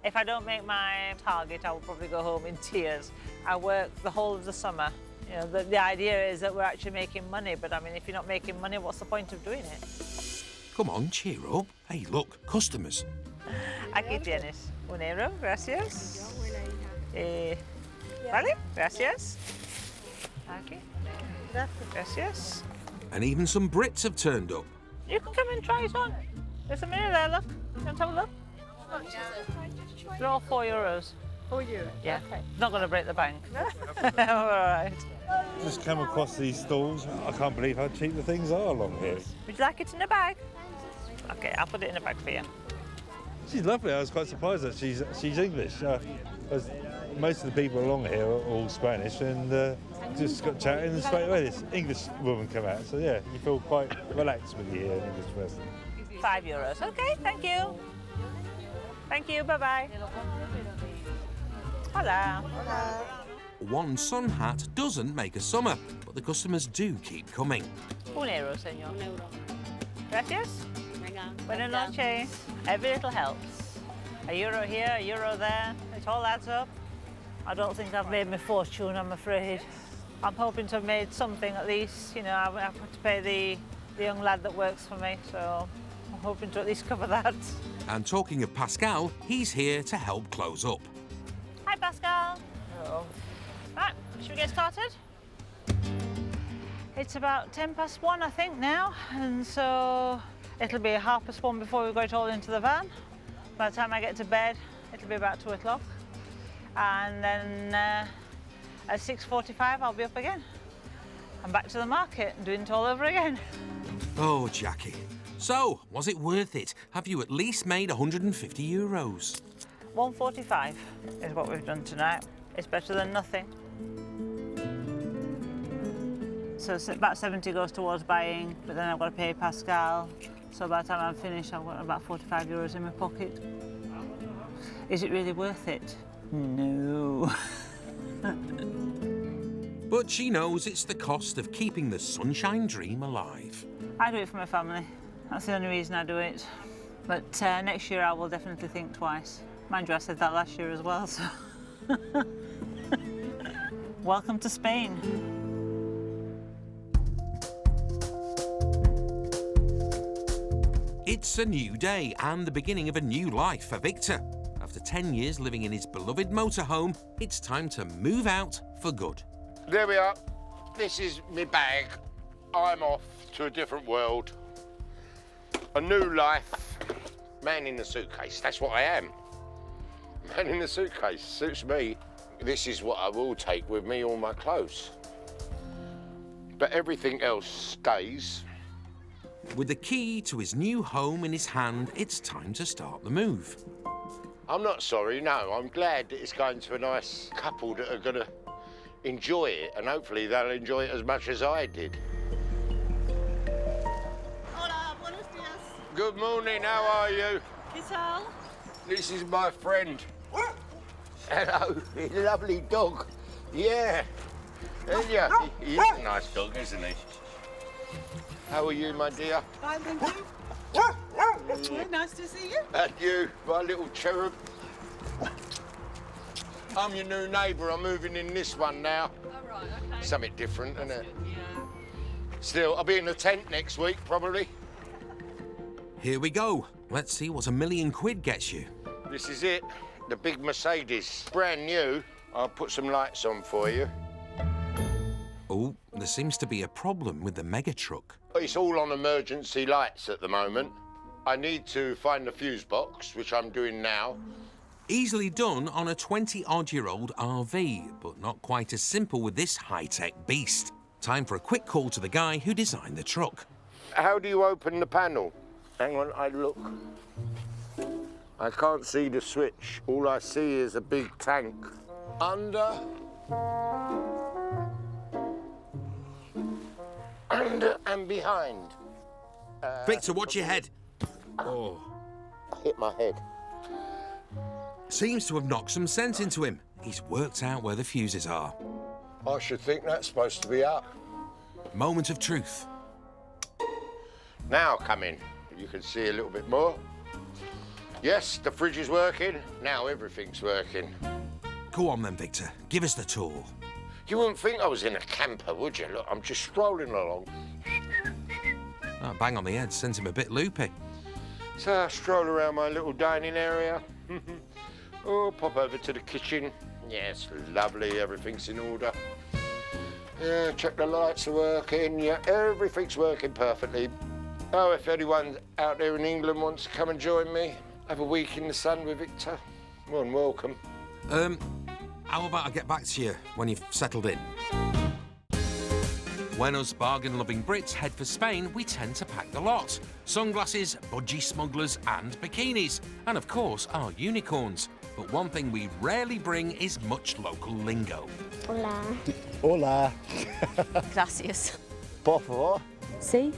If I don't make my target, I will probably go home in tears. I work the whole of the summer. You know, the idea is that we're actually making money, but I mean, if you're not making money, what's the point of doing it? Come on, cheer up. Hey, look, customers. Aquí tienes. Un euro, gracias. Vale, gracias. Aquí. Gracias. And even some Brits have turned up. You can come and try it on. There's a mirror there, look. You want to have a look? They're all €4. €4? Yeah. Okay. Not going to break the bank. All right. Just come across these stalls. I can't believe how cheap the things are along here. Would you like it in a bag? Okay, I'll put it in a bag for you. She's lovely. I was quite surprised that she's English. Most of the people along here are all Spanish, and just got chatting, and straight away this English woman come out. So yeah, you feel quite relaxed when you hear an English person. €5. Okay, thank you. Thank you. Bye bye. Hola. Hola. One sun hat doesn't make a summer, but the customers do keep coming. Un euro, señor. €1. Gracias. Venga. Buenas noches. Every little helps. €1 here, €1 there. It all adds up. I don't think I've made my fortune, I'm afraid. I'm hoping to have made something at least. You know, I've got to pay the young lad that works for me, so I'm hoping to at least cover that. And talking of Pascal, he's here to help close up. Hi, Pascal. Hello. Right, should we get started? It's about 1:10, I think, now, and so it'll be 1:30 before we got it all into the van. By the time I get to bed, it'll be about 2 o'clock. And then at 6:45, I'll be up again. I'm back to the market and doing it all over again. Oh, Jackie. So, was it worth it? Have you at least made €150? $145 is what we've done tonight. It's better than nothing. So about 70 goes towards buying, but then I've got to pay Pascal. So by the time I'm finished, I've got about €45 in my pocket. Is it really worth it? No. But she knows it's the cost of keeping the sunshine dream alive. I do it for my family. That's the only reason I do it. But next year I will definitely think twice. Mind you, I said that last year as well, so... Welcome to Spain. It's a new day and the beginning of a new life for Victor. After 10 years living in his beloved motorhome, it's time to move out for good. There we are. This is my bag. I'm off to a different world. A new life. Man in the suitcase, that's what I am. Man in the suitcase, suits me. This is what I will take with me, all my clothes. But everything else stays. With the key to his new home in his hand, it's time to start the move. I'm not sorry, no. I'm glad that it's going to a nice couple that are going to enjoy it, and hopefully they'll enjoy it as much as I did. Hola, buenos días. Good morning, how are you? ¿Qué tal? This is my friend. Hello, he's a lovely dog. Yeah. Yeah, he is a nice dog, isn't he? How are you, my dear? Fine, thank you. Nice to see you. And you, my little cherub. I'm your new neighbour. I'm moving in this one now. All right, okay. Something different, isn't it? Yeah. Still, I'll be in the tent next week, probably. Here we go. Let's see what £1 million gets you. This is it. The big Mercedes. Brand new. I'll put some lights on for you. Oh, There seems to be a problem with the mega truck. It's all on emergency lights at the moment. I need to find the fuse box, which I'm doing now. Easily done on a 20-odd-year-old RV, but not quite as simple with this high-tech beast. Time for a quick call to the guy who designed the truck. How do you open the panel? Hang on, I look. I can't see the switch. All I see is a big tank. Under and behind. Victor, watch your head. Oh. I hit my head. Seems to have knocked some sense into him. He's worked out where the fuses are. I should think that's supposed to be up. Moment of truth. Now come in. You can see a little bit more. Yes, the fridge is working. Now everything's working. Go on then, Victor. Give us the tour. You wouldn't think I was in a camper, would you? Look, I'm just strolling along. Oh, bang on the head sends him a bit loopy. So I stroll around my little dining area. Oh, pop over to the kitchen. Yes, lovely, everything's in order. Yeah, check the lights are working. Yeah, everything's working perfectly. Oh, if anyone out there in England wants to come and join me, have a week in the sun with Victor, more than welcome. How about I get back to you when you've settled in? When us bargain-loving Brits head for Spain, we tend to pack the lot. Sunglasses, budgie smugglers and bikinis. And of course, our unicorns. But one thing we rarely bring is much local lingo. Hola. Hola. Gracias. Por favor. Sí.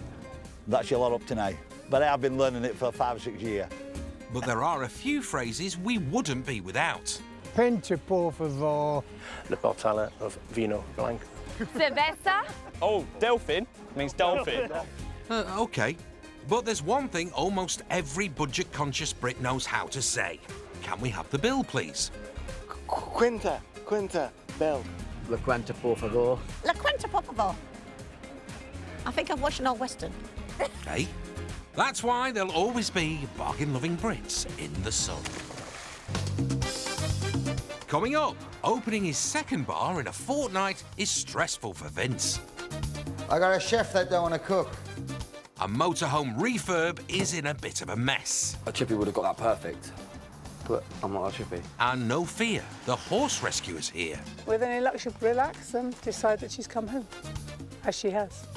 That's your lot up tonight. But I've been learning it for 5 or 6 years. But there are a few phrases we wouldn't be without. Pinche, por favor. La botella of vino blanco. Cerveza. Oh, Delphin means dolphin. OK. But there's one thing almost every budget-conscious Brit knows how to say. Can we have the bill, please? Cuenta, bill. La cuenta, por favor. La cuenta, por favor. I think I've watched an old Western. OK. That's why there'll always be bargain-loving Brits in the sun. Coming up, opening his second bar in a fortnight is stressful for Vince. I got a chef that don't want to cook. A motorhome refurb is in a bit of a mess. A chippy would have got that perfect, but I'm not a chippy. And no fear, the horse rescuer's here. With any luck, she'll relax and decide that she's come home, as she has.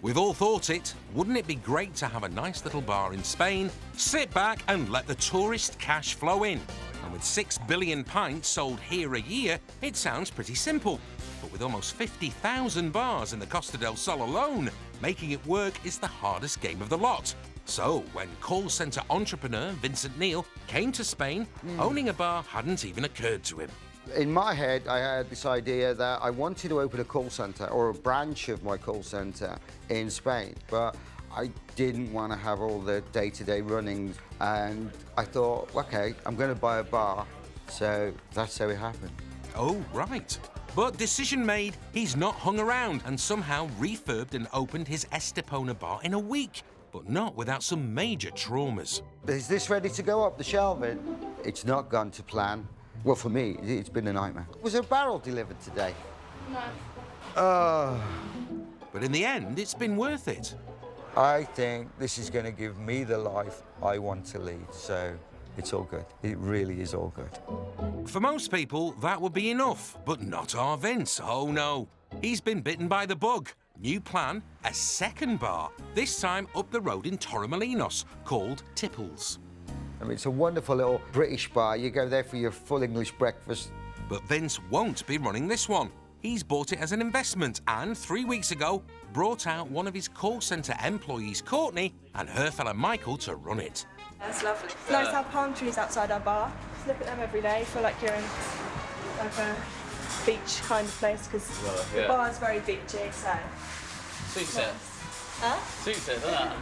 We've all thought it. Wouldn't it be great to have a nice little bar in Spain, sit back and let the tourist cash flow in? And with 6 billion pints sold here a year, it sounds pretty simple. But with almost 50,000 bars in the Costa del Sol alone, making it work is the hardest game of the lot. So, when call centre entrepreneur Vincent Neil came to Spain, owning a bar hadn't even occurred to him. In my head, I had this idea that I wanted to open a call centre or a branch of my call centre in Spain, but I didn't want to have all the day-to-day runnings, and I thought, OK, I'm going to buy a bar, so that's how it happened. Oh, right. But decision made, he's not hung around and somehow refurbed and opened his Estepona bar in a week, but not without some major traumas. Is this ready to go up the shelving? It's not gone to plan. Well, for me, it's been a nightmare. Was a barrel delivered today? No. But in the end, it's been worth it. I think this is going to give me the life I want to lead, so it's all good. It really is all good. For most people, that would be enough, but not our Vince. Oh, no. He's been bitten by the bug. New plan, a second bar, this time up the road in Torremolinos, called Tipples. I mean, it's a wonderful little British bar. You go there for your full English breakfast. But Vince won't be running this one. He's bought it as an investment and 3 weeks ago brought out one of his call centre employees, Courtney, and her fella Michael to run it. That's lovely. It's nice to have palm trees outside our bar. Just look at them every day. Feel like you're in like a beach kind of place because the bar's very beachy. So. Suits it. Huh? Suits it, doesn't it?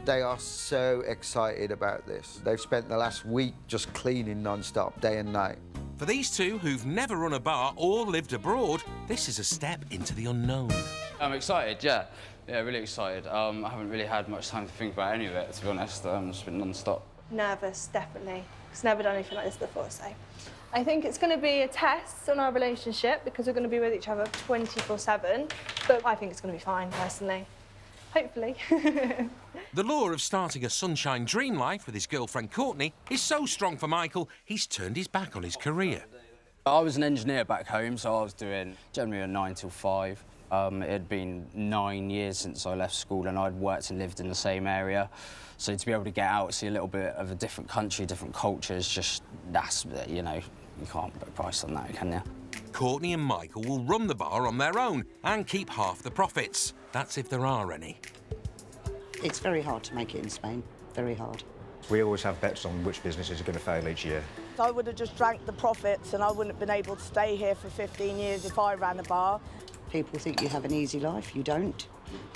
They are so excited about this. They've spent the last week just cleaning non-stop, day and night. For these two who've never run a bar or lived abroad, this is a step into the unknown. I'm excited, yeah. Yeah, really excited. I haven't really had much time to think about any of it, to be honest. It's been non-stop. Nervous, definitely. I've never done anything like this before, so. I think it's going to be a test on our relationship because we're going to be with each other 24/7, but I think it's going to be fine, personally. Hopefully. The lure of starting a sunshine dream life with his girlfriend Courtney is so strong for Michael, he's turned his back on his career. I was an engineer back home, so I was doing generally a 9 till 5. It had been 9 years since I left school and I'd worked and lived in the same area. So to be able to get out, see a little bit of a different country, different cultures, just, that's, you know, you can't put a price on that, can you? Courtney and Michael will run the bar on their own and keep half the profits. That's if there are any. It's very hard to make it in Spain, very hard. We always have bets on which businesses are going to fail each year. I would have just drank the profits and I wouldn't have been able to stay here for 15 years if I ran a bar. People think you have an easy life, you don't.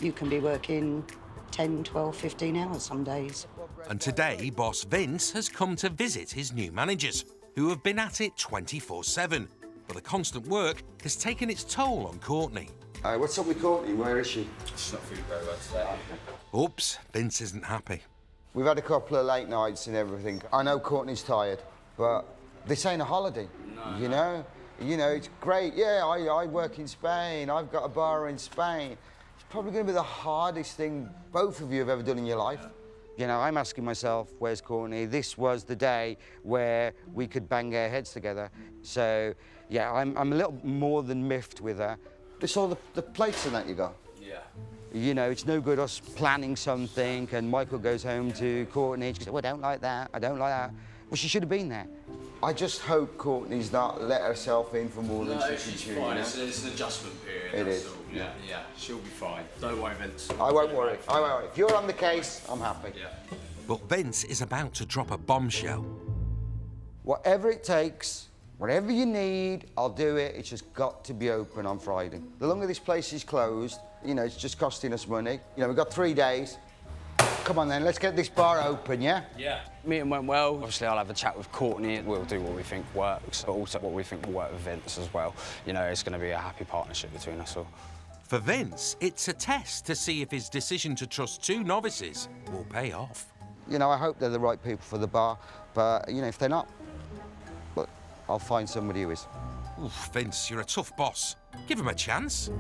You can be working 10, 12, 15 hours some days. And today, boss Vince has come to visit his new managers, who have been at it 24/7. But the constant work has taken its toll on Courtney. What's up with Courtney? Where is she? She's not feeling very well today. Oops, Vince isn't happy. We've had a couple of late nights and everything. I know Courtney's tired, but this ain't a holiday, you know? You know, it's great. Yeah, I work in Spain. I've got a bar in Spain. It's probably going to be the hardest thing both of you have ever done in your life. You know, I'm asking myself, where's Courtney? This was the day where we could bang our heads together. So, yeah, I'm a little more than miffed with her. Just all the plates and that you got. Yeah. You know, it's no good us planning something and Michael goes home to Courtney. She said, well, I don't like that, I don't like that. Well, she should have been there. I just hope Courtney's not let herself in for more than she can chew. Fine. It's an adjustment period. It is. All. Yeah, yeah, she'll be fine. Don't worry, Vince. I won't worry. I won't worry. If you're on the case, I'm happy. Yeah. But Vince is about to drop a bombshell. Whatever it takes, whatever you need, I'll do it. It's just got to be open on Friday. The longer this place is closed, you know, it's just costing us money. You know, we've got 3 days. Come on then, let's get this bar open, yeah? Yeah. Meeting went well. Obviously, I'll have a chat with Courtney. We'll do what we think works, but also what we think will work with Vince as well. You know, it's going to be a happy partnership between us all. For Vince, it's a test to see if his decision to trust 2 novices will pay off. You know, I hope they're the right people for the bar, but, you know, if they're not, look, I'll find somebody who is. Oof, Vince, you're a tough boss. Give him a chance.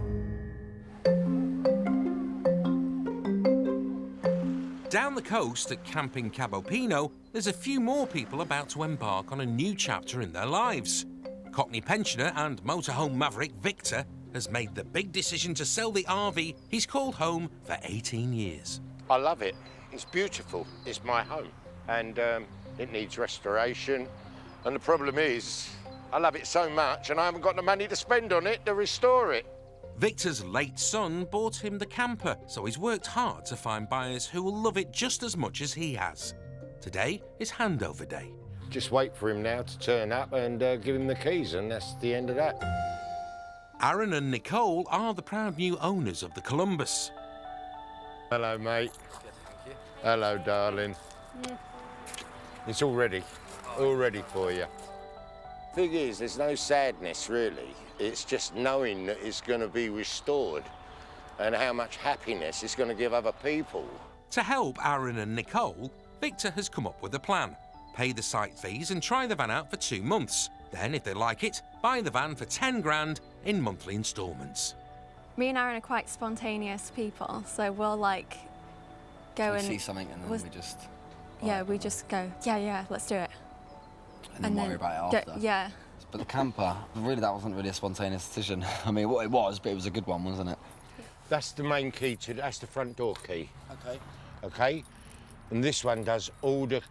Down the coast at Camping Cabo Pino, there's a few more people about to embark on a new chapter in their lives. Cockney pensioner and motorhome maverick Victor has made the big decision to sell the RV he's called home for 18 years. I love it. It's beautiful. It's my home. And it needs restoration. And the problem is, I love it so much and I haven't got the money to spend on it to restore it. Victor's late son bought him the camper, so he's worked hard to find buyers who will love it just as much as he has. Today is handover day. Just wait for him now to turn up and give him the keys, and that's the end of that. Aaron and Nicole are the proud new owners of the Columbus. Hello, mate. Hello, darling. It's all ready for you. Thing is, there's no sadness, really. It's just knowing that it's going to be restored and how much happiness it's going to give other people. To help Aaron and Nicole, Victor has come up with a plan. Pay the site fees and try the van out for 2 months. Then, if they like it, buy the van for 10 grand in monthly instalments. Me and Aaron are quite spontaneous people, so we'll like go and see something and then we just... Yeah, we just go, yeah, let's do it. And then worry about it after. Yeah. But the camper, really, that wasn't really a spontaneous decision. I mean, what it was, but it was a good one, wasn't it? That's the main key that's the front door key. Okay. Okay? And this one does all the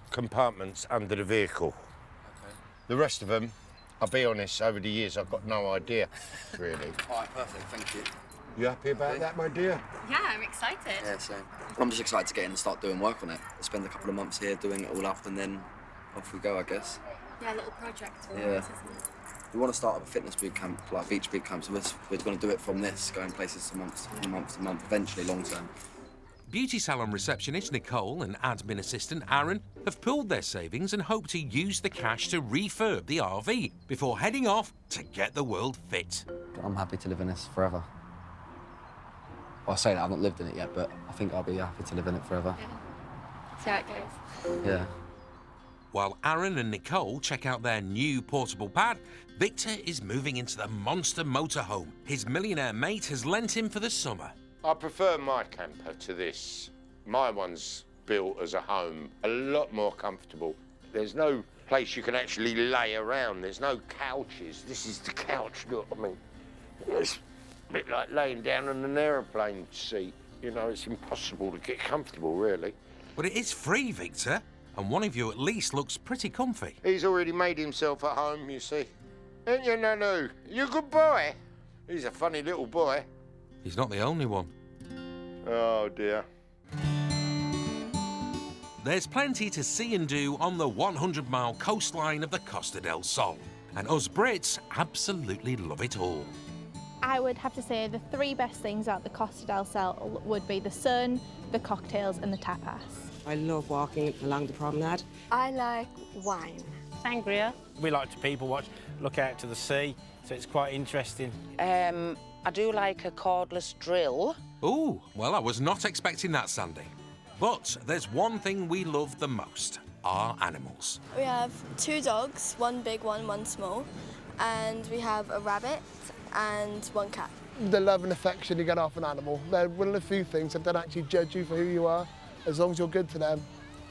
compartments under the vehicle. Okay. The rest of them, I'll be honest, over the years, I've got no idea, really. All right, perfect, thank you. You happy about that, my dear? Yeah, I'm excited. Yeah, same. I'm just excited to get in and start doing work on it. Spend a couple of months here doing it all up and then off we go, I guess. Yeah, a little project. Yeah. Isn't it? We want to start up a fitness boot camp, like beach boot camp, so we're going to do it from this, going places from month to month, eventually long term. Beauty salon receptionist Nicole and admin assistant Aaron have pooled their savings and hope to use the cash to refurb the RV before heading off to get the world fit. I'm happy to live in this forever. Well, I say that I've not lived in it yet, but I think I'll be happy to live in it forever. Yeah. See how it goes. Yeah. While Aaron and Nicole check out their new portable pad, Victor is moving into the monster motorhome his millionaire mate has lent him for the summer. I prefer my camper to this. My one's built as a home, a lot more comfortable. There's no place you can actually lay around. There's no couches. This is the couch, look, I mean, it's a bit like laying down on an aeroplane seat. You know, it's impossible to get comfortable, really. But it is free, Victor, and one of you at least looks pretty comfy. He's already made himself at home, you see. Ain't you, Nanu? You a good boy? He's a funny little boy. He's not the only one. Oh, dear. There's plenty to see and do on the 100-mile coastline of the Costa del Sol, and us Brits absolutely love it all. I would have to say the three best things about the Costa del Sol would be the sun, the cocktails and the tapas. I love walking along the promenade. I like wine. Sangria. We like to people watch, look out to the sea, so it's quite interesting. I do like a cordless drill. Ooh, well, I was not expecting that, Sandy. But there's one thing we love the most, our animals. We have 2 dogs, one big one, one small, and we have a rabbit and 1 cat. The love and affection you get off an animal. They're one of the few things that don't actually judge you for who you are. As long as you're good to them,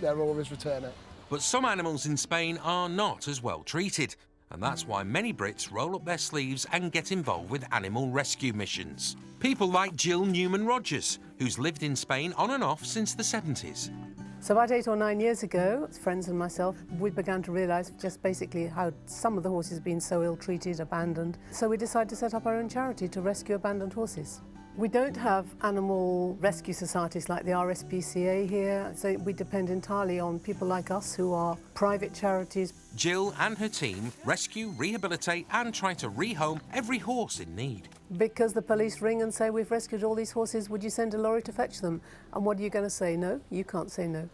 they'll always return it. But some animals in Spain are not as well treated, and that's why many Brits roll up their sleeves and get involved with animal rescue missions. People like Jill Newman-Rogers, who's lived in Spain on and off since the 70s. So about 8 or 9 years ago, friends and myself, we began to realise just basically how some of the horses have been so ill-treated, abandoned. So we decided to set up our own charity to rescue abandoned horses. We don't have animal rescue societies like the RSPCA here, so we depend entirely on people like us who are private charities. Jill and her team rescue, rehabilitate and try to rehome every horse in need. Because the police ring and say, we've rescued all these horses, would you send a lorry to fetch them? And what are you going to say? No? You can't say no.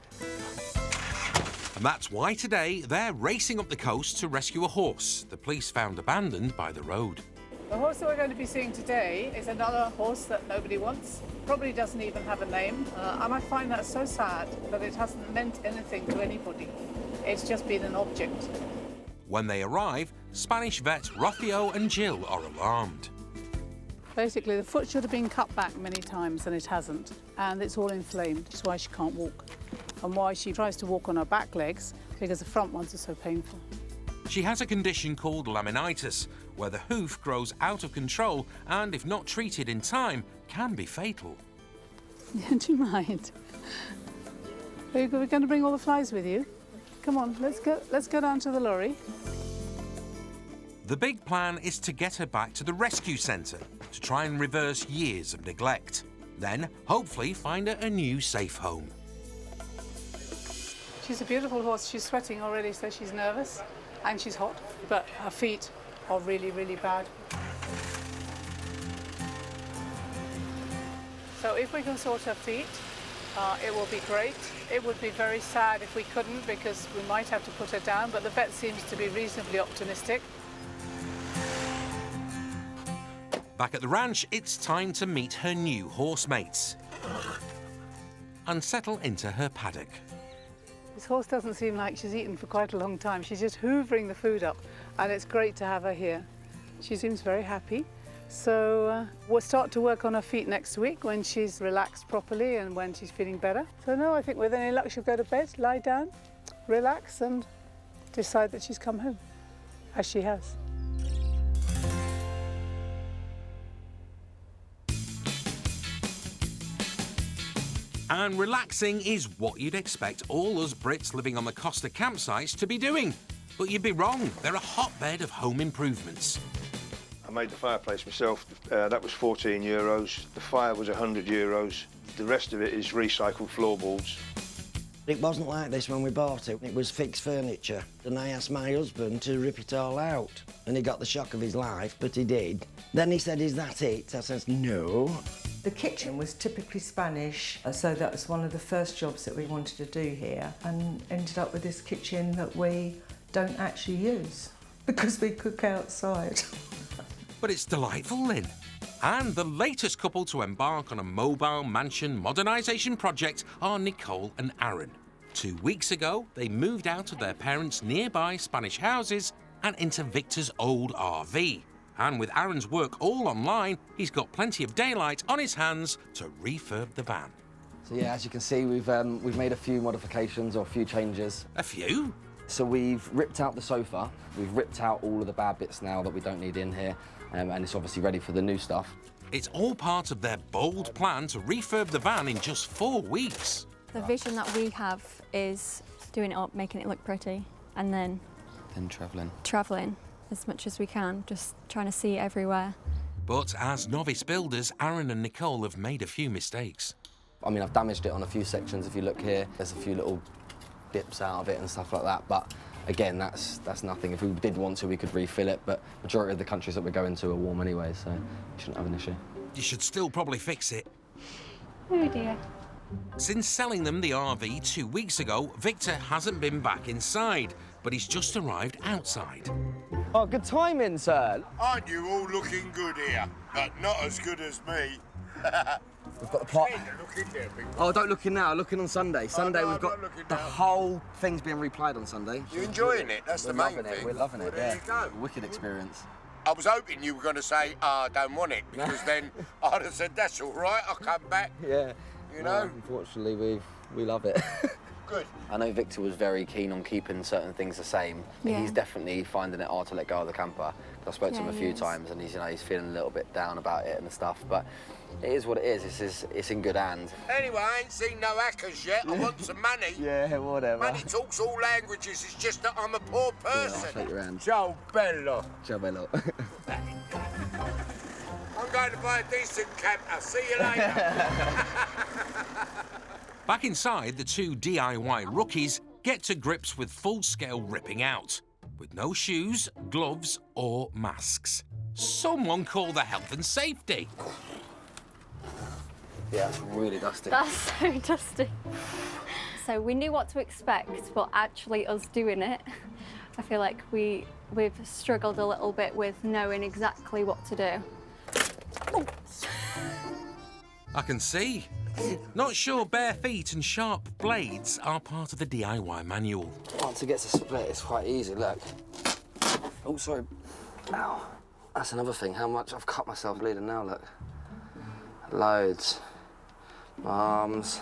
And that's why today they're racing up the coast to rescue a horse the police found abandoned by the road. The horse that we're going to be seeing today is another horse that nobody wants, probably doesn't even have a name, and I find that so sad that it hasn't meant anything to anybody. It's just been an object. When they arrive, Spanish vet Rocío and Jill are alarmed. Basically, the foot should have been cut back many times and it hasn't, and it's all inflamed, which is why she can't walk, and why she tries to walk on her back legs, because the front ones are so painful. She has a condition called laminitis, where the hoof grows out of control and, if not treated in time, can be fatal. Do you mind? Are you going to bring all the flies with you? Come on, let's go down to the lorry. The big plan is to get her back to the rescue centre to try and reverse years of neglect. Then, hopefully, find her a new safe home. She's a beautiful horse. She's sweating already, so she's nervous. And she's hot, but her feet are really, really bad. So if we can sort her feet, it will be great. It would be very sad if we couldn't, because we might have to put her down, but the vet seems to be reasonably optimistic. Back at the ranch, it's time to meet her new horse mates and settle into her paddock. This horse doesn't seem like she's eaten for quite a long time. She's just hoovering the food up, and it's great to have her here. She seems very happy. So we'll start to work on her feet next week when she's relaxed properly and when she's feeling better. So no, I think with any luck she'll go to bed, lie down, relax and decide that she's come home, as she has. And relaxing is what you'd expect all us Brits living on the Costa campsites to be doing. But you'd be wrong. They're a hotbed of home improvements. I made the fireplace myself. That was €14. The fire was €100. The rest of it is recycled floorboards. It wasn't like this when we bought it. It was fixed furniture. And I asked my husband to rip it all out. And he got the shock of his life, but he did. Then he said, "Is that it?" I said, "No." The kitchen was typically Spanish, so that was one of the first jobs that we wanted to do here, and ended up with this kitchen that we don't actually use because we cook outside. But it's delightful, Lynn. And the latest couple to embark on a mobile mansion modernisation project are Nicole and Aaron. 2 weeks ago, they moved out of their parents' nearby Spanish houses and into Victor's old RV. And with Aaron's work all online, he's got plenty of daylight on his hands to refurb the van. So yeah, as you can see, we've made a few modifications or a few changes. A few? So we've ripped out the sofa, we've ripped out all of the bad bits now that we don't need in here, and it's obviously ready for the new stuff. It's all part of their bold plan to refurb the van in just 4 weeks. The vision that we have is doing it up, making it look pretty, and then travelling as much as we can, just trying to see it everywhere. But as novice builders, Aaron and Nicole have made a few mistakes. I mean, I've damaged it on a few sections. If you look here, there's a few little dips out of it and stuff like that. But again, that's nothing. If we did want to, we could refill it. But majority of the countries that we're going to are warm anyway, so we shouldn't have an issue. You should still probably fix it. Oh dear. Since selling them the RV 2 weeks ago, Victor hasn't been back inside, but he's just arrived outside. Oh, good timing, sir. Aren't you all looking good here? But not as good as me. We've got the pot. Look in there, big Oh, don't look in now. Looking on Sunday. Sunday, no, we've got the whole thing's being replied on Sunday. You enjoying it? That's We're the main loving it. thing. We're loving it. Well, there yeah. you go. Wicked experience. I was hoping you were going to say, I don't want it, because then I'd have said, that's all right, I'll come back. Yeah. You know? No, unfortunately, we love it. Good. I know Victor was very keen on keeping certain things the same. Yeah. He's definitely finding it hard to let go of the camper. I spoke to him a few times, and he's feeling a little bit down about it and stuff. But it is what it is. It's in good hands. Anyway, I ain't seen no hackers yet. I want some money. Yeah, whatever. Money talks all languages. It's just that I'm a poor person. Yeah, I'll shake your hand. Ciao, bello. Ciao, bello. I'm going to buy a decent camper. See you later. Back inside, the two DIY rookies get to grips with full-scale ripping out, with no shoes, gloves or masks. Someone call the health and safety. Yeah, it's really dusty. That's so dusty. So we knew what to expect, but actually us doing it, I feel like we've struggled a little bit with knowing exactly what to do. I can see. Not sure bare feet and sharp blades are part of the DIY manual. Once it gets a split, it's quite easy, look. Oh, sorry. Ow. That's another thing, how much I've cut myself bleeding now, look. Loads. Arms.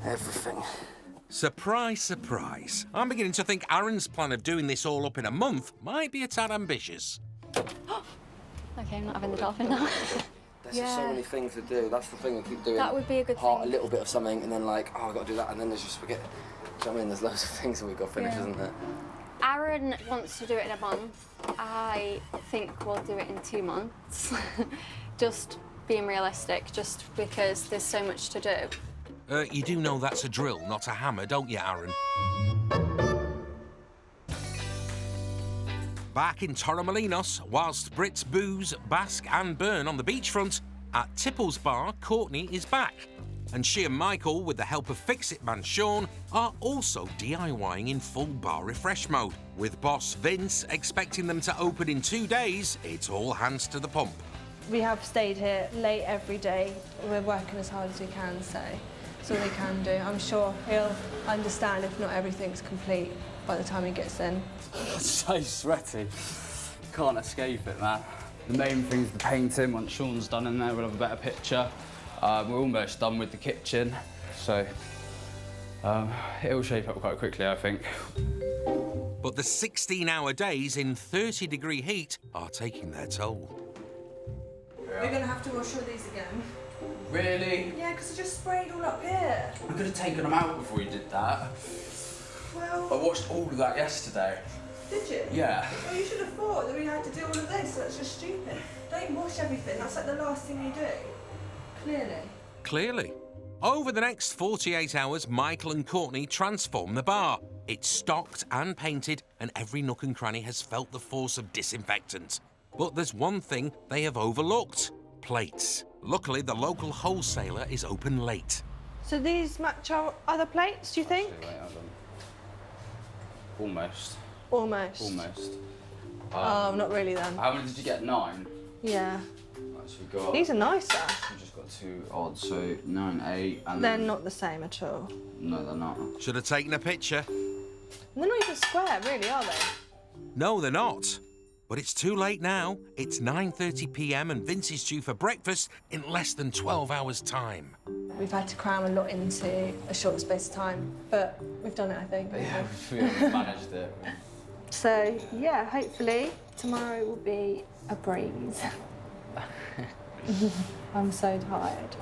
Everything. Surprise, surprise. I'm beginning to think Aaron's plan of doing this all up in a month might be a tad ambitious. Okay, I'm not having the dolphin now. There's just so many things to do. That's the thing, we keep doing. That would be a good A thing. little bit of something, and then like, oh, I've got to do that, and then there's just, we get, do you know what I mean? There's loads of things that we've got to finish, isn't there? Aaron wants to do it in a month. I think we'll do it in 2 months. Just being realistic, just because there's so much to do. You do know that's a drill, not a hammer, don't you, Aaron? Back in Torremolinos, whilst Brits booze, bask and burn on the beachfront, at Tipples Bar, Courtney is back. And she and Michael, with the help of Fix-It man Sean, are also DIYing in full bar refresh mode. With boss Vince expecting them to open in 2 days, it's all hands to the pump. We have stayed here late every day. We're working as hard as we can, so it's all we can do. I'm sure he'll understand if not everything's complete by the time he gets in. So sweaty. Can't escape it, man. The main thing's the painting. Once Sean's done in there, we'll have a better picture. We're almost done with the kitchen, so it'll shape up quite quickly, I think. But the 16-hour days in 30-degree heat are taking their toll. We're going to have to wash all these again. Really? Yeah, because I just sprayed all up here. I could have taken them out before you did that. Well... I washed all of that yesterday. Did you? Yeah. Well, you should have thought that we had to do all of this. That's just stupid. Don't wash everything. That's like the last thing you do. Clearly. Clearly. Over the next 48 hours, Michael and Courtney transform the bar. It's stocked and painted, and every nook and cranny has felt the force of disinfectant. But there's one thing they have overlooked: plates. Luckily, the local wholesaler is open late. So these match our other plates, do you think? Wait, hold on. Almost. Almost. Almost. Oh, not really then. How many did you get? 9? Yeah. So we got, These are nicer. we've just got 2 odds, so 9, 8, and They're then... not the same at all. No, they're not. Should have taken a picture. They're not even square, really, are they? No, they're not. But it's too late now. It's 9:30 p.m. and Vince is due for breakfast in less than 12 hours' time. We've had to cram a lot into a short space of time, but we've done it, I think. Yeah, we've managed it. So, yeah, hopefully tomorrow will be a breeze. I'm so tired.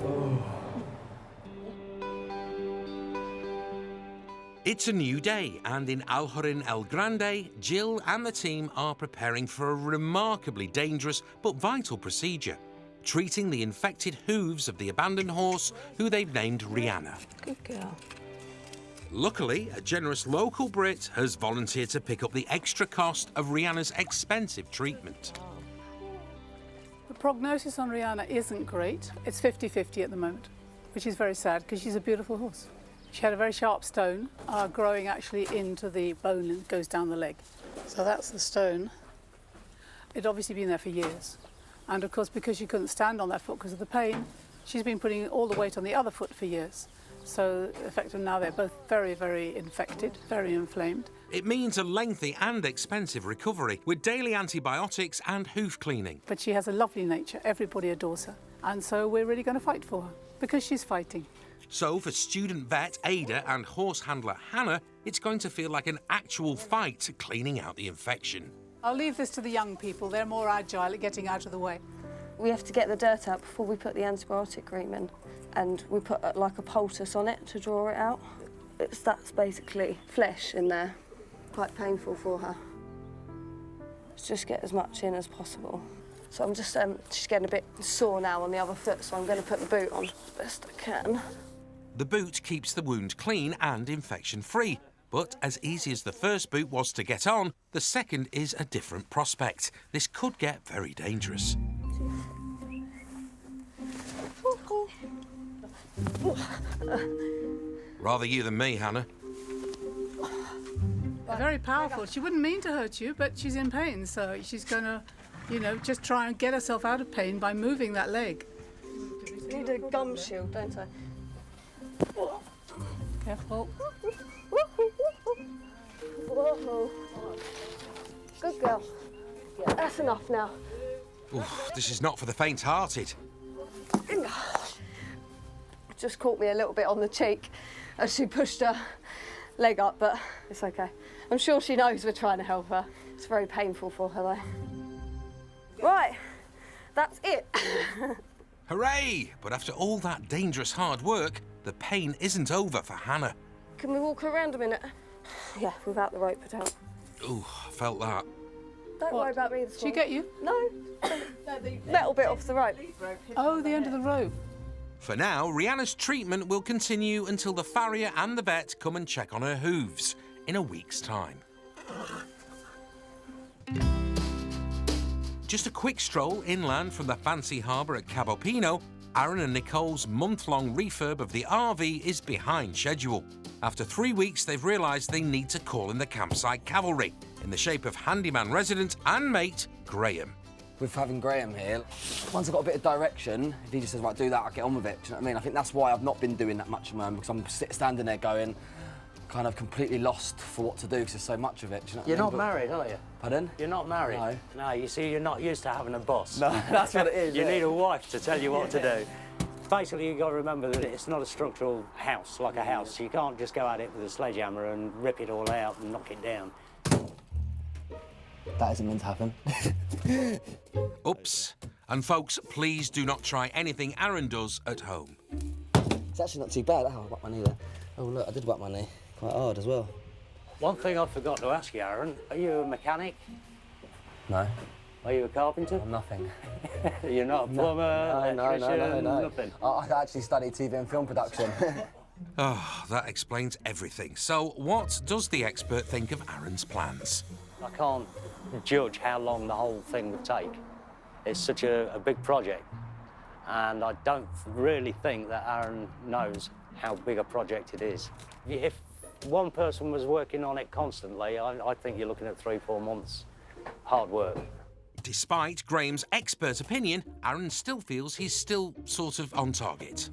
It's a new day, and in Aljorin El Grande, Jill and the team are preparing for a remarkably dangerous but vital procedure, treating the infected hooves of the abandoned horse, who they've named Rihanna. Good girl. Luckily, a generous local Brit has volunteered to pick up the extra cost of Rihanna's expensive treatment. The prognosis on Rihanna isn't great. It's 50-50 at the moment, which is very sad because she's a beautiful horse. She had a very sharp stone growing actually into the bone and goes down the leg. So that's the stone. It'd obviously been there for years. And of course, because she couldn't stand on that foot because of the pain, she's been putting all the weight on the other foot for years. So effectively now they're both very, very infected, very inflamed. It means a lengthy and expensive recovery with daily antibiotics and hoof cleaning. But she has a lovely nature. Everybody adores her. And so we're really going to fight for her because she's fighting. So for student vet Ada and horse handler Hannah, it's going to feel like an actual fight cleaning out the infection. I'll leave this to the young people. They're more agile at getting out of the way. We have to get the dirt out before we put the antibiotic cream in, and we put like a poultice on it to draw it out. That's basically flesh in there. Quite painful for her. Let's just get as much in as possible. So I'm just, she's getting a bit sore now on the other foot, so I'm going to put the boot on as best I can. The boot keeps the wound clean and infection-free. But as easy as the first boot was to get on, the second is a different prospect. This could get very dangerous. Rather you than me, Hannah. They're very powerful. She wouldn't mean to hurt you, but she's in pain, so she's going to, you know, just try and get herself out of pain by moving that leg. I need a gum shield, don't I? Careful. Whoa. Good girl. That's enough now. Oof, this is not for the faint-hearted. Just caught me a little bit on the cheek as she pushed her leg up, but it's okay. I'm sure she knows we're trying to help her. It's very painful for her, though. Right, that's it. Hooray! But after all that dangerous hard work, the pain isn't over for Hannah. Can we walk around a minute? Yeah, without the rope down. Ooh, I felt that. Don't worry about me this Did she get you? No. Metal bit off the rope. Oh, the end of the rope. For now, Rihanna's treatment will continue until the farrier and the vet come and check on her hooves in a week's time. Just a quick stroll inland from the fancy harbour at Cabo Pino, Aaron and Nicole's month-long refurb of the RV is behind schedule. After 3 weeks, they've realised they need to call in the campsite cavalry, in the shape of handyman resident and mate, Graham. With having Graham here, once I've got a bit of direction, if he just says, right, do that, I'll get on with it. Do you know what I mean? I think that's why I've not been doing that much of my own, because I'm standing there going, kind of completely lost for what to do, because there's so much of it. Do you know what You're I mean? not married, are you? Pardon? You're not married? No. No, you see, you're not used to having a boss. No, that's what it is. You yeah. need a wife to tell you what to do. Basically, you've got to remember that it's not a structural house, like a house. You can't just go at it with a sledgehammer and rip it all out and knock it down. That isn't meant to happen. Oops. And folks, please do not try anything Aaron does at home. It's actually not too bad. Oh, I whacked my knee there. Oh, look, I did whack my knee. Quite hard as well. One thing I forgot to ask you, Aaron, are you a mechanic? No. Are you a carpenter? I'm nothing. You're not a plumber, electrician, no. nothing? I actually studied TV and film production. Oh, that explains everything. So what does the expert think of Aaron's plans? I can't judge how long the whole thing would take. It's such a big project, and I don't really think that Aaron knows how big a project it is. If one person was working on it constantly, I think you're looking at 3-4 months hard work. Despite Graham's expert opinion, Aaron still feels he's still sort of on target.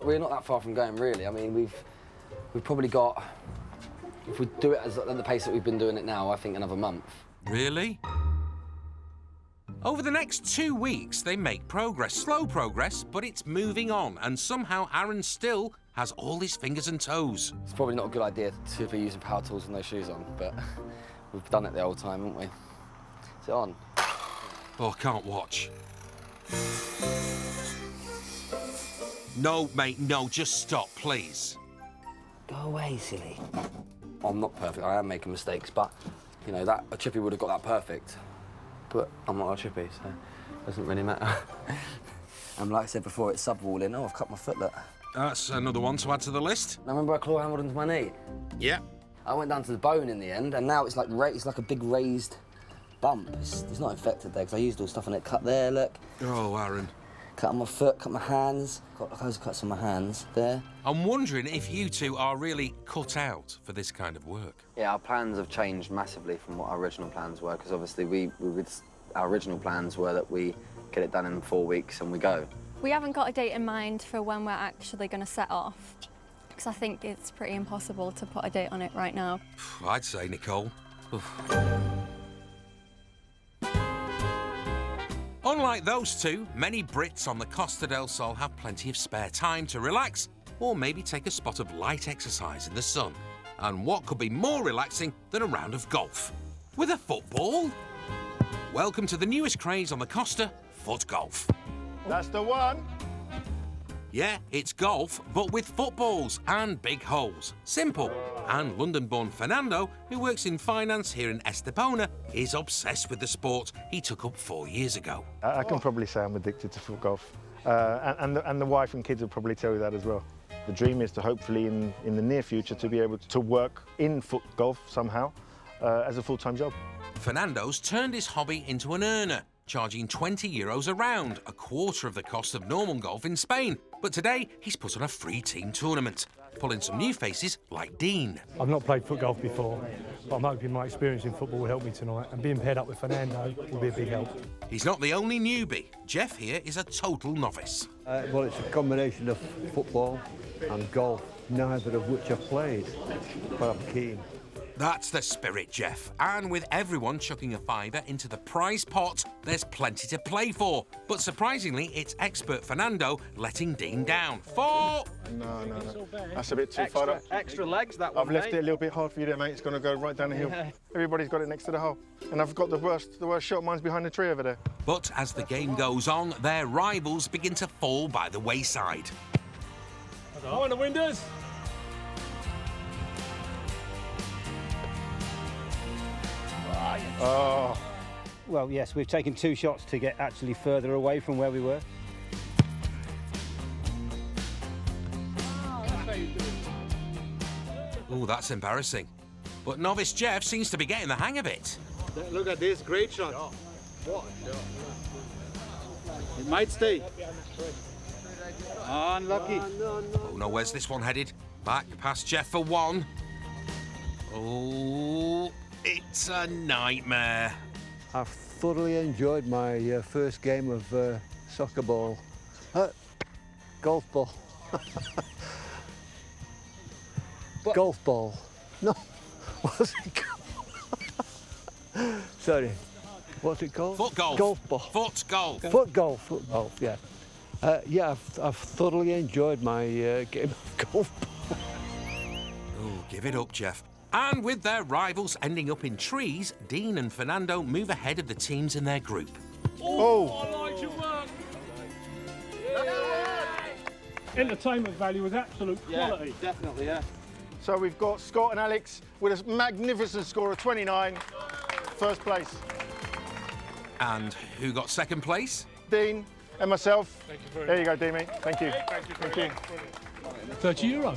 We're not that far from going, really. I mean, we've probably got, if we do it at the pace that we've been doing it now, I think another month. Really? Over the next 2 weeks, they make progress. Slow progress, but it's moving on, and somehow Aaron still has all his fingers and toes. It's probably not a good idea to be using power tools with no shoes on, but we've done it the old time, haven't we? Is it on? Oh, I can't watch. No, mate, no, just stop, please. Go away, silly. I'm not perfect, I am making mistakes, but, you know, a chippy would have got that perfect. But I'm not a chippy, so it doesn't really matter. And like I said before, it's sub-walling. Oh, I've cut my foot, look. That's another one to add to the list. Now, remember I claw hammered into my knee? Yeah. I went down to the bone in the end, and now it's like a big raised bump. It's not infected there, because I used all stuff on it. Cut there, look. Oh, Aaron. Cut on my foot, cut my hands. Got loads of cuts on my hands, there. I'm wondering if you two are really cut out for this kind of work. Yeah, our plans have changed massively from what our original plans were, because obviously our original plans were that we get it done in 4 weeks and we go. We haven't got a date in mind for when we're actually going to set off, because I think it's pretty impossible to put a date on it right now. I'd say, Nicole. Unlike those two, many Brits on the Costa del Sol have plenty of spare time to relax or maybe take a spot of light exercise in the sun. And what could be more relaxing than a round of golf? With a football? Welcome to the newest craze on the Costa, foot golf. That's the one. Yeah, it's golf, but with footballs and big holes. Simple. And London-born Fernando, who works in finance here in Estepona, is obsessed with the sport he took up 4 years ago. I can probably say I'm addicted to foot golf. And the wife and kids will probably tell you that as well. The dream is to hopefully, in the near future, to be able to work in foot golf somehow as a full-time job. Fernando's turned his hobby into an earner, charging €20 a round, a quarter of the cost of normal golf in Spain. But today, he's put on a free team tournament, pulling some new faces like Dean. I've not played foot golf before, but I'm hoping my experience in football will help me tonight, and being paired up with Fernando will be a big help. He's not the only newbie. Jeff here is a total novice. Well, it's a combination of football and golf, neither of which I've played, but I'm keen. That's the spirit, Jeff. And with everyone chucking a fiver into the prize pot, there's plenty to play for. But surprisingly, it's expert Fernando letting Dean down. 4! No. That's a bit too far up. Extra legs, that one, I've left it a little bit hard for you there, mate. It's going to go right down the hill. Yeah. Everybody's got it next to the hole. And I've got the worst shot. Mine's behind the tree over there. But as the game goes on, their rivals begin to fall by the wayside. Oh, and the windows! Oh. Well, yes, we've taken 2 shots to get actually further away from where we were. Oh, that's embarrassing. But novice Jeff seems to be getting the hang of it. Look at this, great shot. What a shot. It might stay. Unlucky. Oh no, where's this one headed? Back past Jeff for 1. Oh, it's a nightmare. I've thoroughly enjoyed my first game of soccer ball. Golf ball. Golf ball. No, what's it called? Sorry, what's it called? Foot golf. Golf ball. Foot golf. Foot golf. Foot golf. Yeah. Yeah, I've thoroughly enjoyed my game of golf ball. Oh, give it up, Jeff. And with their rivals ending up in trees, Dean and Fernando move ahead of the teams in their group. Oh! I like your work! Entertainment value is absolute quality. Yeah, definitely, yeah. So we've got Scott and Alex with a magnificent score of 29, first place. And who got second place? Dean and myself. Thank you very There you go, Dean, mate. Thank you. Thank you. €30.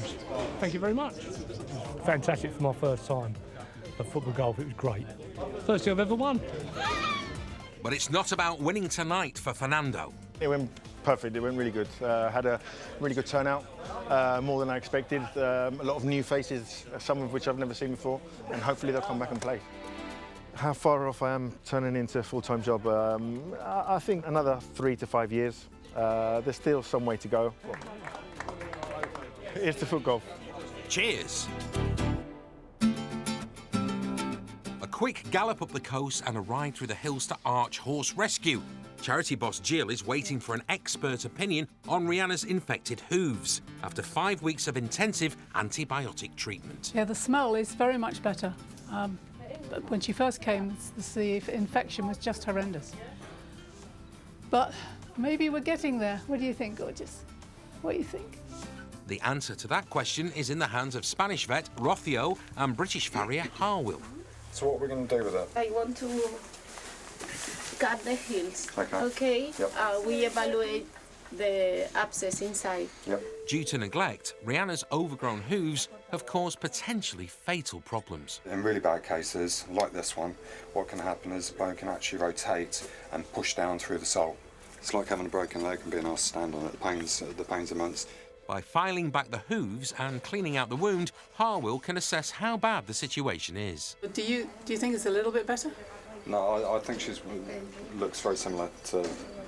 Thank you very much. Fantastic for my first time at football golf. It was great. First thing I've ever won. But it's not about winning tonight for Fernando. It went perfect. It went really good. Had a really good turnout, more than I expected. A lot of new faces, some of which I've never seen before, and hopefully they'll come back and play. How far off I am turning into a full-time job? I think another 3 to 5 years. There's still some way to go. Here's to foot golf. Cheers! A quick gallop up the coast and a ride through the hills to Arch Horse Rescue. Charity boss Jill is waiting for an expert opinion on Rihanna's infected hooves after 5 weeks of intensive antibiotic treatment. Yeah, the smell is very much better. But when she first came, the infection was just horrendous. But maybe we're getting there. What do you think, gorgeous? What do you think? The answer to that question is in the hands of Spanish vet Rocio and British farrier Harwill. So what are we going to do with it? I want to cut the heels. Okay. Yep. We evaluate the abscess inside. Yep. Due to neglect, Rihanna's overgrown hooves have caused potentially fatal problems. In really bad cases, like this one, what can happen is the bone can actually rotate and push down through the sole. It's like having a broken leg and being asked to stand on it. The pain's immense. By filing back the hooves and cleaning out the wound, Harwill can assess how bad the situation is. Do you think it's a little bit better? No, I think she looks very similar to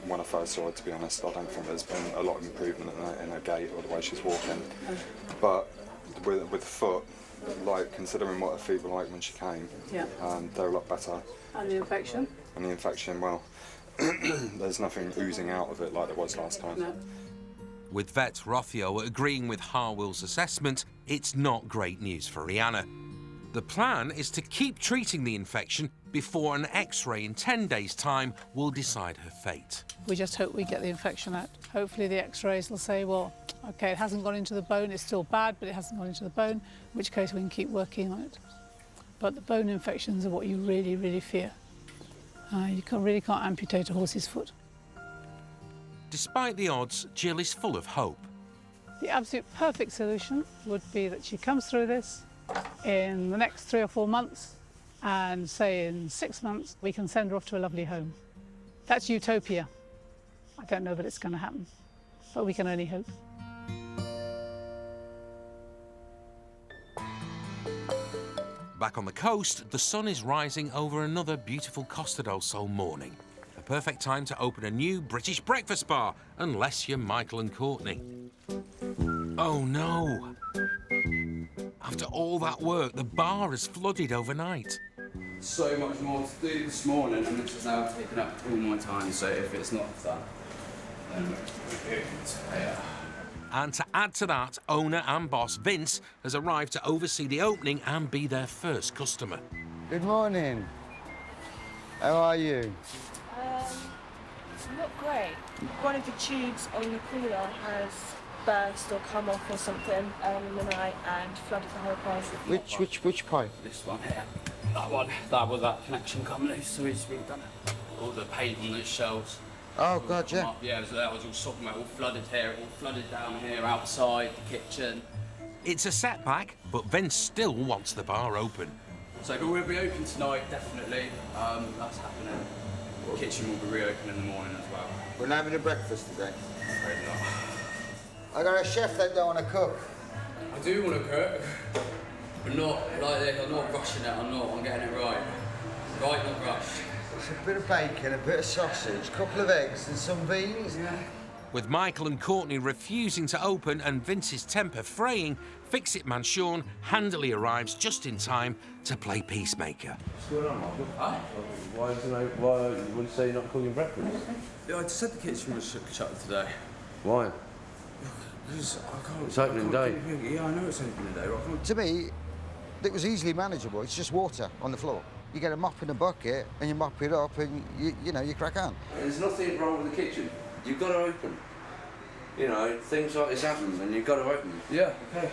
when I first saw her, to be honest. I don't think there's been a lot of improvement in her gait or the way she's walking. But with the foot, like considering what her feet were like when she came, they're a lot better. And the infection? And the infection, well, there's nothing oozing out of it like there was last time. No. With vet Rocio agreeing with Harwill's assessment, it's not great news for Rihanna. The plan is to keep treating the infection before an X-ray in 10 days' time will decide her fate. We just hope we get the infection out. Hopefully the X-rays will say, well, OK, it hasn't gone into the bone, it's still bad, but it hasn't gone into the bone, in which case we can keep working on it. But the bone infections are what you really, really fear. You really can't amputate a horse's foot. Despite the odds, Jill is full of hope. The absolute perfect solution would be that she comes through this in the next 3 or 4 months, and say in 6 months we can send her off to a lovely home. That's utopia. I don't know that it's going to happen, but we can only hope. Back on the coast, the sun is rising over another beautiful Costa del Sol morning. A perfect time to open a new British breakfast bar, unless you're Michael and Courtney. Oh no! After all that work, the bar has flooded overnight. So much more to do this morning, and this is now taking up all my time, so if it's not done, then we're good. And to add to that, owner and boss Vince has arrived to oversee the opening and be their first customer. Good morning. How are you? Not great. One of the tubes on the cooler has burst or come off or something in the night and flooded the whole place. Which pipe? This one here. That one. That was that connection come loose, so it's really done it. All the paint on those shelves. Oh, God, yeah. Yeah, so that was all soft metal, flooded here, all flooded down here, outside, the kitchen. It's a setback, but Vince still wants the bar open. So we'll be open tonight, definitely. That's happening. The kitchen will be reopened in the morning as well. We're not having a breakfast today. Afraid not. I got a chef that don't want to cook. I do want to cook, but not like this. I'm not rushing it. I'm getting it right. Right, not rushed. It's a bit of bacon, a bit of sausage, a couple of eggs and some beans. Yeah. With Michael and Courtney refusing to open and Vince's temper fraying, Fix-It man Sean handily arrives just in time to play peacemaker. What's going on, Michael? Huh? Why would you say you're not cooking breakfast? Yeah, I just said the kitchen was shut today. Why? Because I can't... It's opening day. Yeah, I know it's opening day. To me, it was easily manageable. It's just water on the floor. You get a mop in a bucket and you mop it up and you crack on. There's nothing wrong with the kitchen. You've got to open. You know, things like this happen and you've got to open. Yeah, okay.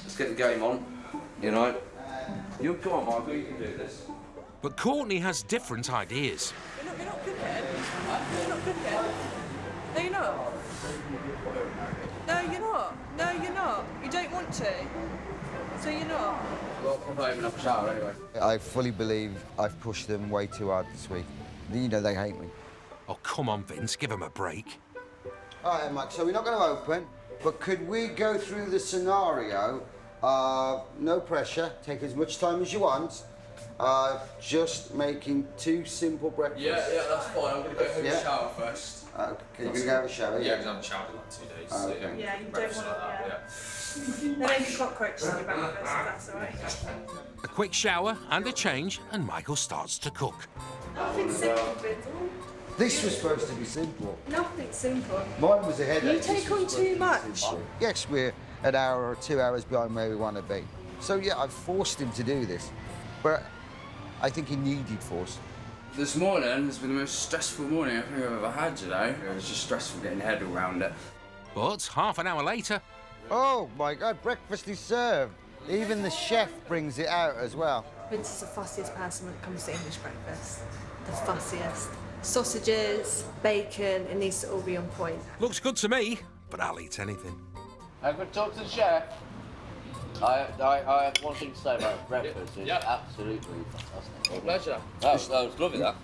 Let's get the game on, you know. You come on, Michael, you can do this. But Courtney has different ideas. You're not cooking? You're not cooking? No, you're not. No, you're not. No, you're not. You don't want to. So you're not. Well, I'll probably open up a shower anyway. I fully believe I've pushed them way too hard this week. You know they hate me. Oh, come on, Vince, give him a break. All right, Mike, so we're not going to open, but could we go through the scenario of no pressure, take as much time as you want, Just making 2 simple breakfasts. Yeah, that's fine. I'm going to go have a shower first. Okay, you're going to go have a shower? Yeah, because I haven't showered in like 2 days. Oh, okay. Yeah, you don't want to. They make cockroaches in your breakfast, if that's all right. A quick shower and a change, and Michael starts to cook. Nothing simple, Biddle. This was supposed to be simple. Nothing simple. Mine was a headache. You take on too much. Yes, we're an hour or 2 hours behind where we want to be. So yeah, I've forced him to do this, but I think he needed force. This morning has been the most stressful morning I think I've ever had today. It was just stressful getting head around it. But half an hour later... Oh my God, breakfast is served. Even the chef brings it out as well. Vince is the fussiest person when it comes to English breakfast. The fussiest. Sausages, bacon, it needs to all be on point. Looks good to me, but I'll eat anything. I could talk to the chef. I have one thing to say about breakfast. It's absolutely fantastic. My pleasure. That was lovely, that.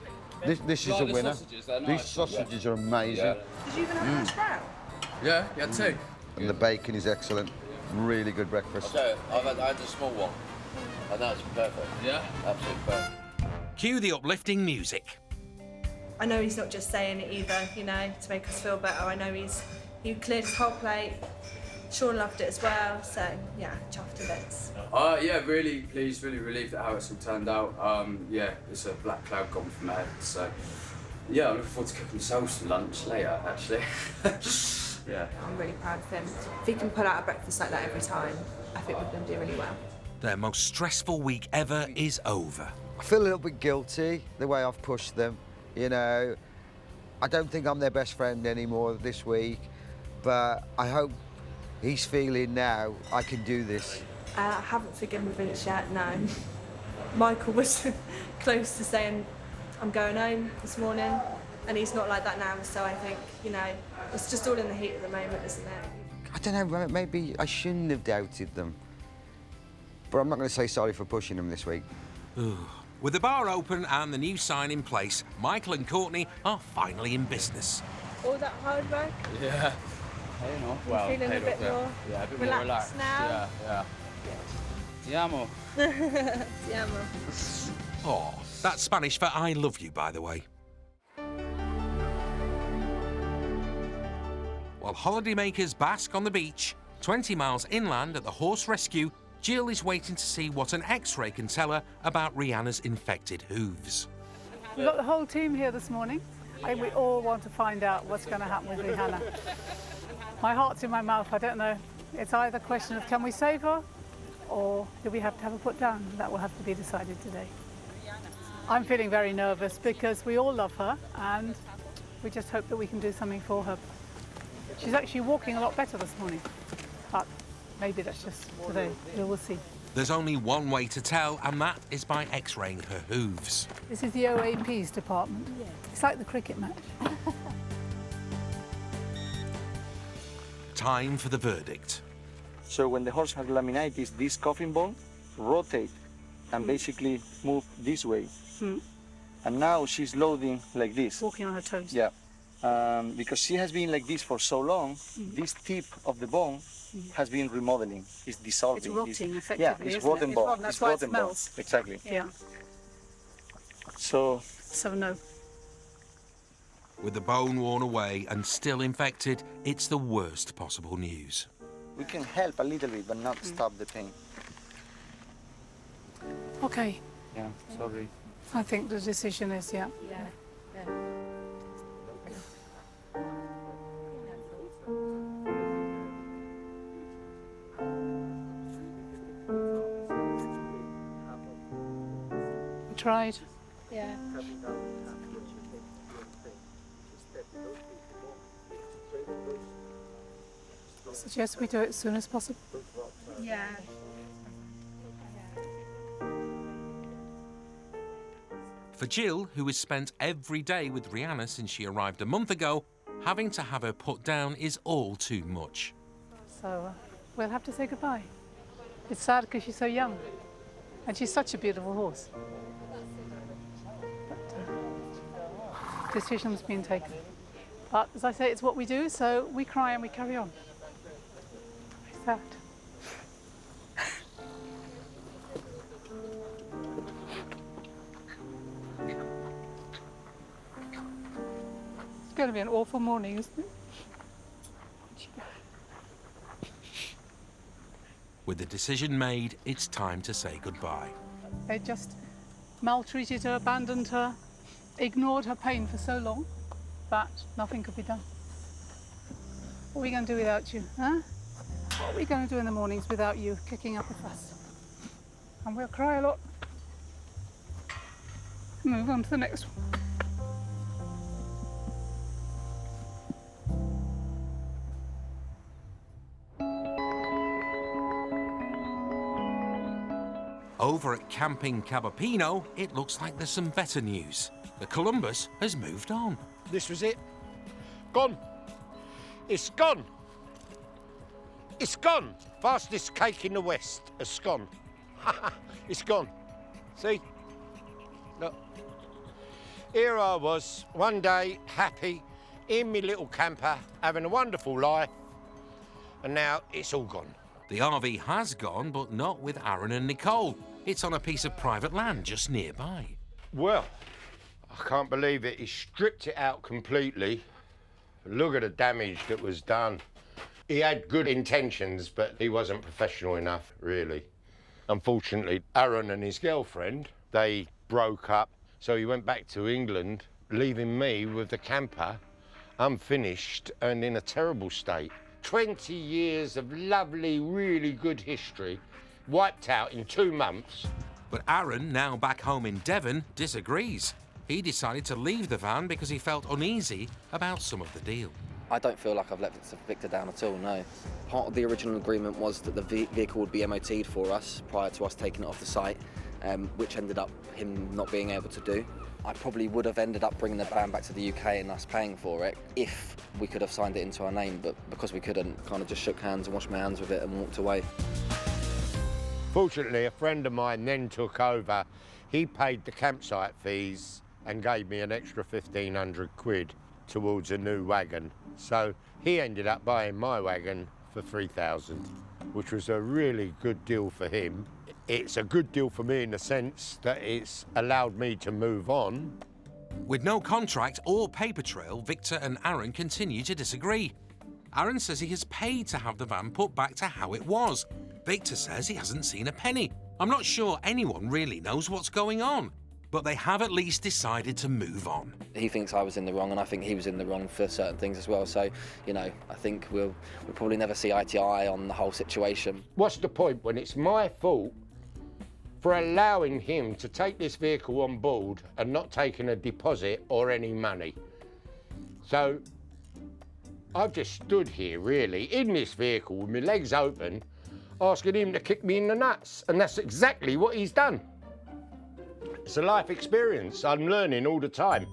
This is Like a the winner. sausages, they're These nice. sausages are amazing. Yeah. Did you even have a hash brown? Yeah, you had 2. And the bacon is excellent. Really good breakfast. So, I had the small one, and that's perfect. Yeah? Absolutely perfect. Cue the uplifting music. I know he's not just saying it either, you know, to make us feel better. I know he cleared his whole plate. Sean loved it as well, so yeah, chuffed to bits. Yeah, really pleased, really relieved at how it's all turned out. Yeah, it's a black cloud gone from my head, so yeah, I'm looking forward to cooking myself some lunch later, actually. Yeah. I'm really proud of him. If he can put out a breakfast like that every time, I think we're going to do really well. Their most stressful week ever is over. I feel a little bit guilty the way I've pushed them. You know, I don't think I'm their best friend anymore this week, but I hope he's feeling now I can do this. I haven't forgiven Vince yet, no. Michael was close to saying, I'm going home this morning, and he's not like that now, so I think, you know, it's just all in the heat at the moment, isn't it? I don't know, maybe I shouldn't have doubted them. But I'm not going to say sorry for pushing them this week. With the bar open and the new sign in place, Michael and Courtney are finally in business. All that hard work? Yeah. Hey, no. Well, feeling a bit more yeah, a bit relaxed more relaxed now? Yeah. Ti amo. Ti amo. Oh, that's Spanish for I love you, by the way. While holidaymakers bask on the beach, 20 miles inland at the horse rescue, Jill is waiting to see what an X-ray can tell her about Rihanna's infected hooves. We've got the whole team here this morning. We all want to find out what's going to happen with Rihanna. My heart's in my mouth, I don't know. It's either a question of can we save her or do we have to have her put down? That will have to be decided today. I'm feeling very nervous because we all love her and we just hope that we can do something for her. She's actually walking a lot better this morning, but maybe that's just today. We'll see. There's only one way to tell, and that is by X-raying her hooves. This is the OAP's department. It's like the cricket match. Time for the verdict. So when the horse has laminitis, this coffin bone rotate and basically move this way. And now she's loading like this. Walking on her toes. Yeah. Because she has been like this for so long, this tip of the bone has been remodeling. It's dissolving. It's rotting, effectively. Yeah, it's rotten bone. That's It's why it rotten bone. smells. Exactly. Yeah. So no. With the bone worn away and still infected, it's the worst possible news. we can help a little bit, but not stop the pain. Okay. Yeah, sorry. I think the decision is, yeah. We tried. Yeah. Suggest we do it as soon as possible. Yeah. For Jill, who has spent every day with Rihanna since she arrived a month ago, having to have her put down is all too much. So we'll have to say goodbye. It's sad because she's so young and she's such a beautiful horse. But decision's been taken. But as I say, it's what we do, so we cry and we carry on. It's that. going to be an awful morning, isn't it? With the decision made, it's time to say goodbye. They just maltreated her, abandoned her, ignored her pain for so long that nothing could be done. What are we going to do without you, huh? What are we going to do in the mornings without you kicking up a fuss? And we'll cry a lot. Move on to the next one. Over at Camping Cabapino, it looks like there's some better news. The Columbus has moved on. This was it. Gone. It's gone. It's gone. Fastest cake in the West has gone. It's gone. See? Look. Here I was, one day, happy, in my little camper, having a wonderful life, and now it's all gone. The RV has gone, but not with Aaron and Nicole. It's on a piece of private land just nearby. Well, I can't believe it. He stripped it out completely. Look at the damage that was done. He had good intentions, but he wasn't professional enough, really. Unfortunately, Aaron and his girlfriend, they broke up, so he went back to England, leaving me with the camper, unfinished and in a terrible state. 20 years of lovely, really good history, wiped out in 2 months. But Aaron, now back home in Devon, disagrees. He decided to leave the van because he felt uneasy about some of the deal. I don't feel like I've let Victor down at all, no. Part of the original agreement was that the vehicle would be MOT'd for us prior to us taking it off the site, which ended up him not being able to do. I probably would have ended up bringing the van back to the UK and us paying for it if we could have signed it into our name, but because we couldn't, kind of just shook hands and washed my hands with it and walked away. Fortunately, a friend of mine then took over. He paid the campsite fees and gave me an extra 1,500 quid towards a new wagon. So he ended up buying my wagon for 3,000, which was a really good deal for him. It's a good deal for me in the sense that it's allowed me to move on. With no contract or paper trail, Victor and Aaron continue to disagree. Aaron says he has paid to have the van put back to how it was. Victor says he hasn't seen a penny. I'm not sure anyone really knows what's going on, but they have at least decided to move on. He thinks I was in the wrong, and I think he was in the wrong for certain things as well. So, you know, I think we'll probably never see eye to eye on the whole situation. What's the point when it's my fault for allowing him to take this vehicle on board and not taking a deposit or any money? So I've just stood here, really, in this vehicle with my legs open, asking him to kick me in the nuts, and that's exactly what he's done. It's a life experience. I'm learning all the time.